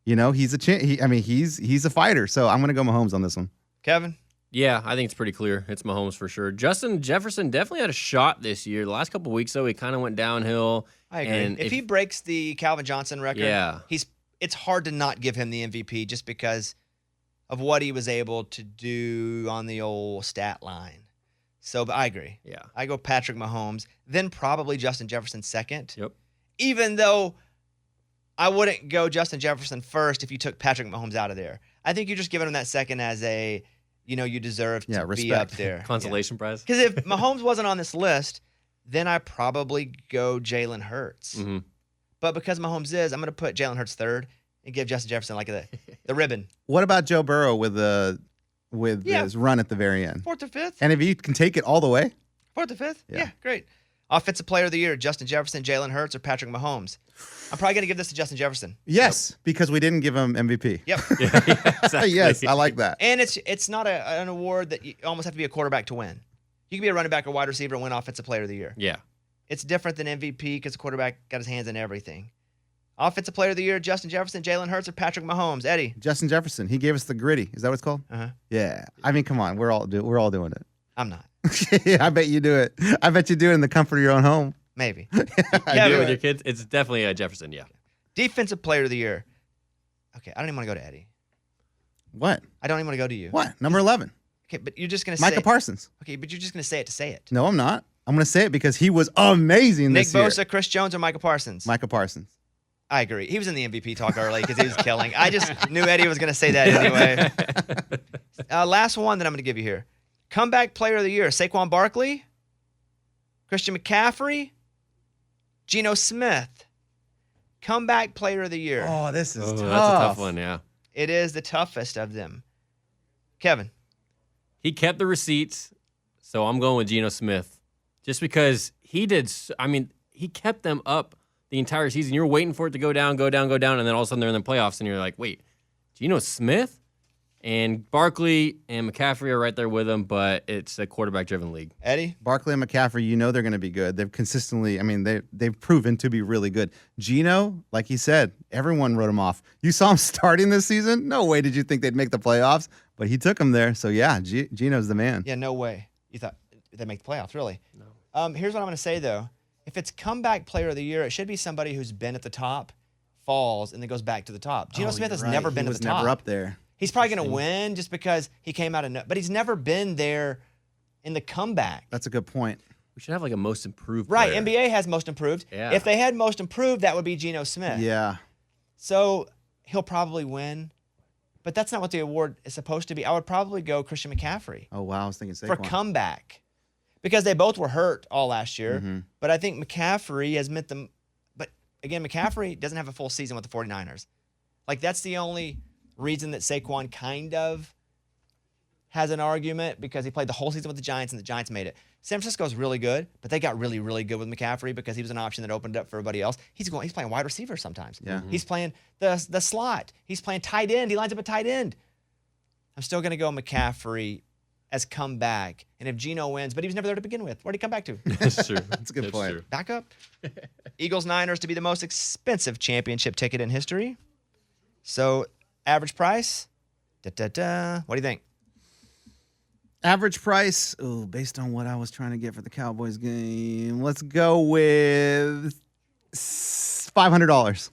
He's a fighter. So I'm gonna go Mahomes on this one. Kevin? Yeah, I think it's pretty clear. It's Mahomes for sure. Justin Jefferson definitely had a shot this year. The last couple of weeks, though, he kind of went downhill. I agree. And if he breaks the Calvin Johnson record, Yeah. it's hard to not give him the MVP just because of what he was able to do on the old stat line. So, but I agree. Yeah. I go Patrick Mahomes, then probably Justin Jefferson second. Yep. Even though I wouldn't go Justin Jefferson first if you took Patrick Mahomes out of there. I think you're just giving him that second as a, you deserve to be respect. up there. Consolation prize. Because if Mahomes wasn't on this list, then I probably go Jalen Hurts. Mm-hmm. But because Mahomes is, I'm going to put Jalen Hurts third and give Justin Jefferson like the ribbon. What about Joe Burrow with his run at the very end? Fourth or fifth? And if he can take it all the way, Fourth or fifth? Yeah. Yeah, great. Offensive Player of the Year, Justin Jefferson, Jalen Hurts, or Patrick Mahomes. I'm probably going to give this to Justin Jefferson. yes, because we didn't give him MVP. Yep. Exactly. Yes, I like that. And it's not an award that you almost have to be a quarterback to win. You can be a running back or wide receiver and win Offensive Player of the Year. Yeah. It's different than MVP because the quarterback got his hands in everything. Offensive Player of the Year, Justin Jefferson, Jalen Hurts, or Patrick Mahomes. Eddie. Justin Jefferson, he gave us the gritty. Is that what it's called? Uh-huh. Yeah. I mean, come on, we're all doing it. I'm not. I bet you do it. I bet you do it in the comfort of your own home. Maybe. You Yeah, do it but- with your kids? It's definitely Jefferson, yeah. Defensive Player of the Year. Okay, I don't even want to go to Eddie. What? I don't even want to go to you. What? Number 11, Okay, but you're just going to say Micah Parsons. Okay, but you're just going to say it to say it. No, I'm not. I'm going to say it because he was amazing Nick this year. Bosa, Chris Jones, or Micah Parsons? Micah Parsons. I agree. He was in the MVP talk early because he was killing. I just knew Eddie was going to say that anyway. Last one that I'm going to give you here. Comeback Player of the Year. Saquon Barkley, Christian McCaffrey, Geno Smith. Comeback Player of the Year. Oh, this is Oh, tough. that's a tough one, yeah. It is the toughest of them. Kevin. He kept the receipts, so I'm going with Geno Smith. Just because he kept them up the entire season. You're waiting for it to go down, and then all of a sudden they're in the playoffs, and you're like, wait, Geno Smith? And Barkley and McCaffrey are right there with him, but it's a quarterback-driven league. Eddie. Barkley and McCaffrey, they're going to be good. They've consistently, they've proven to be really good. Geno, like he said, everyone wrote him off. You saw him starting this season? No way did you think they'd make the playoffs, but he took them there. So, yeah, Geno's the man. Yeah, no way. You thought they'd make the playoffs, really? No. Here's what I'm going to say, though. If it's Comeback Player of the Year, it should be somebody who's been at the top falls and then goes back to the top. Geno Oh, Smith you're has right. never He been to was the top. never up there. He's probably going to win just because he came out of but he's never been there in the comeback. That's a good point. We should have like a most improved Right, player. NBA has most improved. Yeah. If they had most improved, that would be Geno Smith. Yeah. So he'll probably win, but that's not what the award is supposed to be. I would probably go Christian McCaffrey Oh wow, I was thinking for Saquon. comeback because they both were hurt all last year. Mm-hmm. But I think McCaffrey has meant them. But again, McCaffrey doesn't have a full season with the 49ers. Like that's the only reason that Saquon kind of has an argument because he played the whole season with the Giants and the Giants made it. San Francisco's really good, but they got really, really good with McCaffrey because he was an option that opened up for everybody else. He's playing wide receiver sometimes. Yeah. He's playing the slot. He's playing tight end. He lines up a tight end. I'm still going to go McCaffrey as comeback. And if Geno wins, but he was never there to begin with, where'd he come back to? That's true. That's a good point. True. Back up. Eagles Niners to be the most expensive championship ticket in history. So average price, What do you think? Average price, based on what I was trying to get for the Cowboys game, let's go with $500.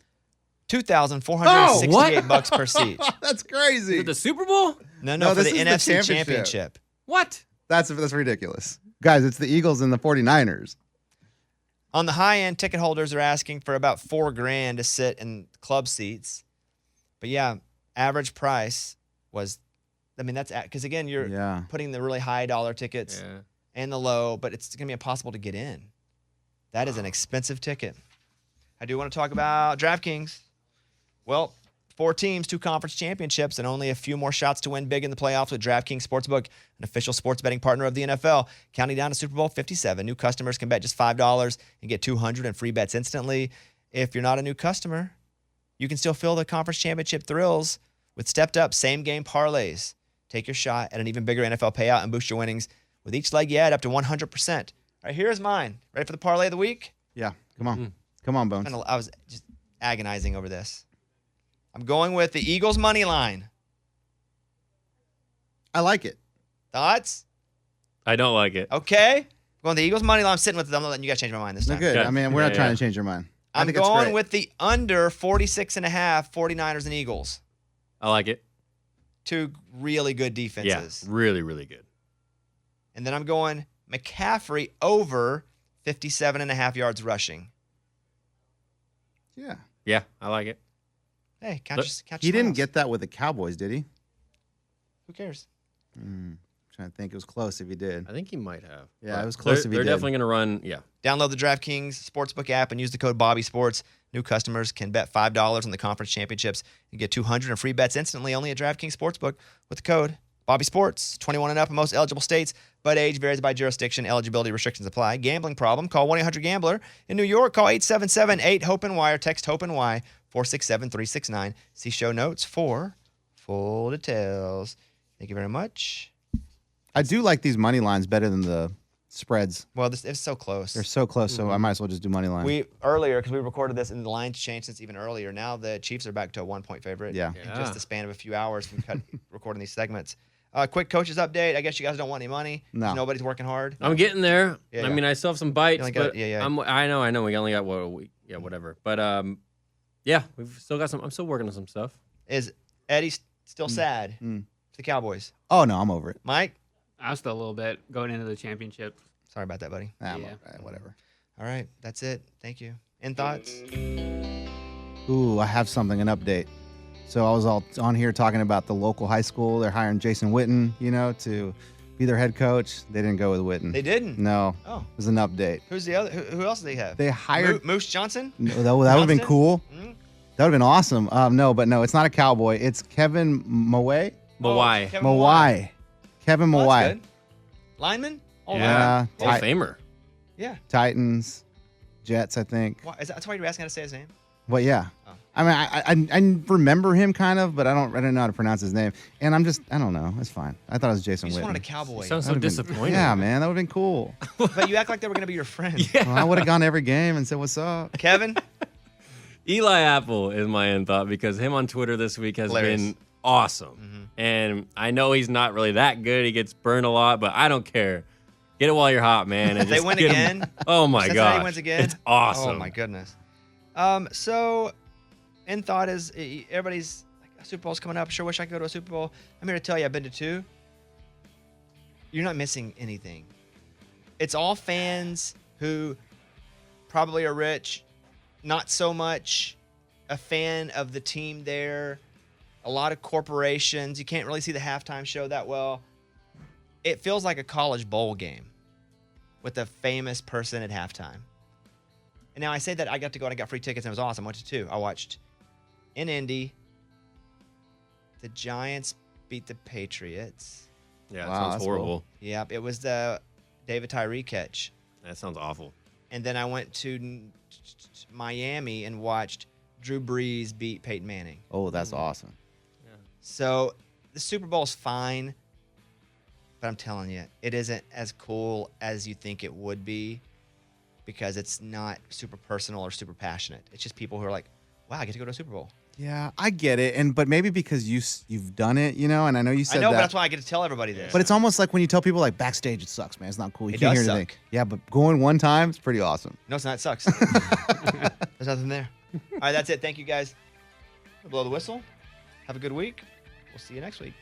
$2,468 per seat. That's crazy. Is it the Super Bowl? No, for this the is the NFC championship. Championship. What? That's ridiculous. Guys, it's the Eagles and the 49ers. On the high end, ticket holders are asking for about $4,000 to sit in club seats. But yeah, average price was, that's because again, you're Yeah. putting the really high dollar tickets Yeah. and the low, but it's going to be impossible to get in. That is an expensive ticket. I do want to talk about DraftKings. Well, 4 teams, 2 conference championships, and only a few more shots to win big in the playoffs with DraftKings Sportsbook, an official sports betting partner of the NFL. Counting down to Super Bowl 57, new customers can bet just $5 and get $200 in free bets instantly. If you're not a new customer, you can still feel the conference championship thrills with stepped-up same-game parlays. Take your shot at an even bigger NFL payout and boost your winnings with each leg you add up to 100%. All right, here's mine. Ready for the parlay of the week? Yeah, come on. Come on, Bones. I was just agonizing over this. I'm going with the Eagles money line. I like it. Thoughts? I don't like it. Okay. Going the Eagles money line. I'm sitting with it. I'm not letting you guys change my mind this No time. good. Okay. I mean, we're Yeah, not trying yeah. to change your mind. I I'm think it's going great. with the under 46.5 49ers and Eagles. I like it. 2 really good Yeah. defenses. Really, really good. And then I'm going McCaffrey over 57.5 yards rushing. Yeah. Yeah, I like it. Hey, Look, He didn't get that with the Cowboys, did he? Who cares? Trying to think. It was close if he did. I think he might have. Yeah, But it was close if he They're did. definitely going to run. Yeah. Download the DraftKings Sportsbook app and use the code BobbySports. New customers can bet $5 on the conference championships and get $200 in free bets instantly only at DraftKings Sportsbook with the code BobbySports. 21 and up in most eligible states, but age varies by jurisdiction. Eligibility restrictions apply. Gambling problem? Call 1-800-GAMBLER. In New York, call 877-8-HOPE-NY or text HOPE-NY 467-369. See show notes for full details. Thank you very much. I do like these money lines better than the spreads. Well, it's so close. They're so close, so I might as well just do money line. We earlier because we recorded this and the lines changed since even earlier. Now the Chiefs are back to a 1-point favorite. Yeah. In just the span of a few hours from recording these segments. Quick coaches update. I guess you guys don't want any money. No. Nobody's working hard. I'm getting there. Yeah, I yeah. mean, I still have some bites, You only got- but yeah. I know. We only got a week. Yeah, whatever. But yeah, we've still got some. I'm still working on some stuff. Is Eddie still sad for the Cowboys? Oh no, I'm over it. Mike, I was still a little bit going into the championship. sorry about that, buddy. Nah, I'm Yeah. over it. Whatever. All right, that's it. Thank you. And thoughts? Ooh, I have something, an update. So I was all on here talking about the local high school. They're hiring Jason Witten, to be their head coach. They didn't go with Witten. They didn't. No. Oh. It was an update. Who's the other? Who else do they have? They hired. Moose Johnson. No, that would have been Johnston? cool. Mhm. That would have been awesome. No, it's not a Cowboy. It's Kevin Mawai. But Oh, why? Kevin Mawai. Kevin Well, Mawai. that's good. Lineman. Oh, Yeah. Hall of Famer. Yeah. Titans, Jets, I think. Why, that's why you were asking how to say his name. But yeah. Oh. I mean, I remember him kind of, but I don't know how to pronounce his name. And I don't know. It's fine. I thought it was Jason You just Witten. wanted a Cowboy. Sounds so That would've been- disappointed. Yeah, man, that would have been cool. But you act like they were going to be your friend. Well, I would have gone to every game and said, "What's up?" Kevin. Eli Apple is my end thought because him on Twitter this week has Hilarious. been awesome. And I know he's not really that good. He gets burned a lot, but I don't care. Get it while you're hot, man. And They just win get him- again? Oh my Cincinnati god. wins again. It's awesome. Oh my goodness. So end thought is everybody's like, Super Bowl's coming up. Sure wish I could go to a Super Bowl. I'm here to tell you, I've been to 2. You're not missing anything. It's all fans who probably are rich, not so much a fan of the team there. A lot of corporations. You can't really see the halftime show that well. It feels like a college bowl game with a famous person at halftime. And now I say that I got to go and I got free tickets and it was awesome. I went to 2. I watched in Indy, the Giants beat the Patriots. Yeah, that Wow, sounds that's horrible. Yep, it was the David Tyree catch. That sounds awful. And then I went to Miami and watched Drew Brees beat Peyton Manning. Oh, that's awesome. So the Super Bowl's fine, but I'm telling you, it isn't as cool as you think it would be because it's not super personal or super passionate. It's just people who are like, wow, I get to go to a Super Bowl. Yeah, I get it, but maybe because you've done it, and I know you said I know, that. but that's why I get to tell everybody this. But it's almost like when you tell people like backstage, it sucks, man. It's not cool. You It can't does hear suck. anything. Yeah, but going one time, it's pretty awesome. No, it's not. It sucks. There's nothing there. All right, that's it. Thank you, guys. Blow the whistle. Have a good week. We'll see you next week.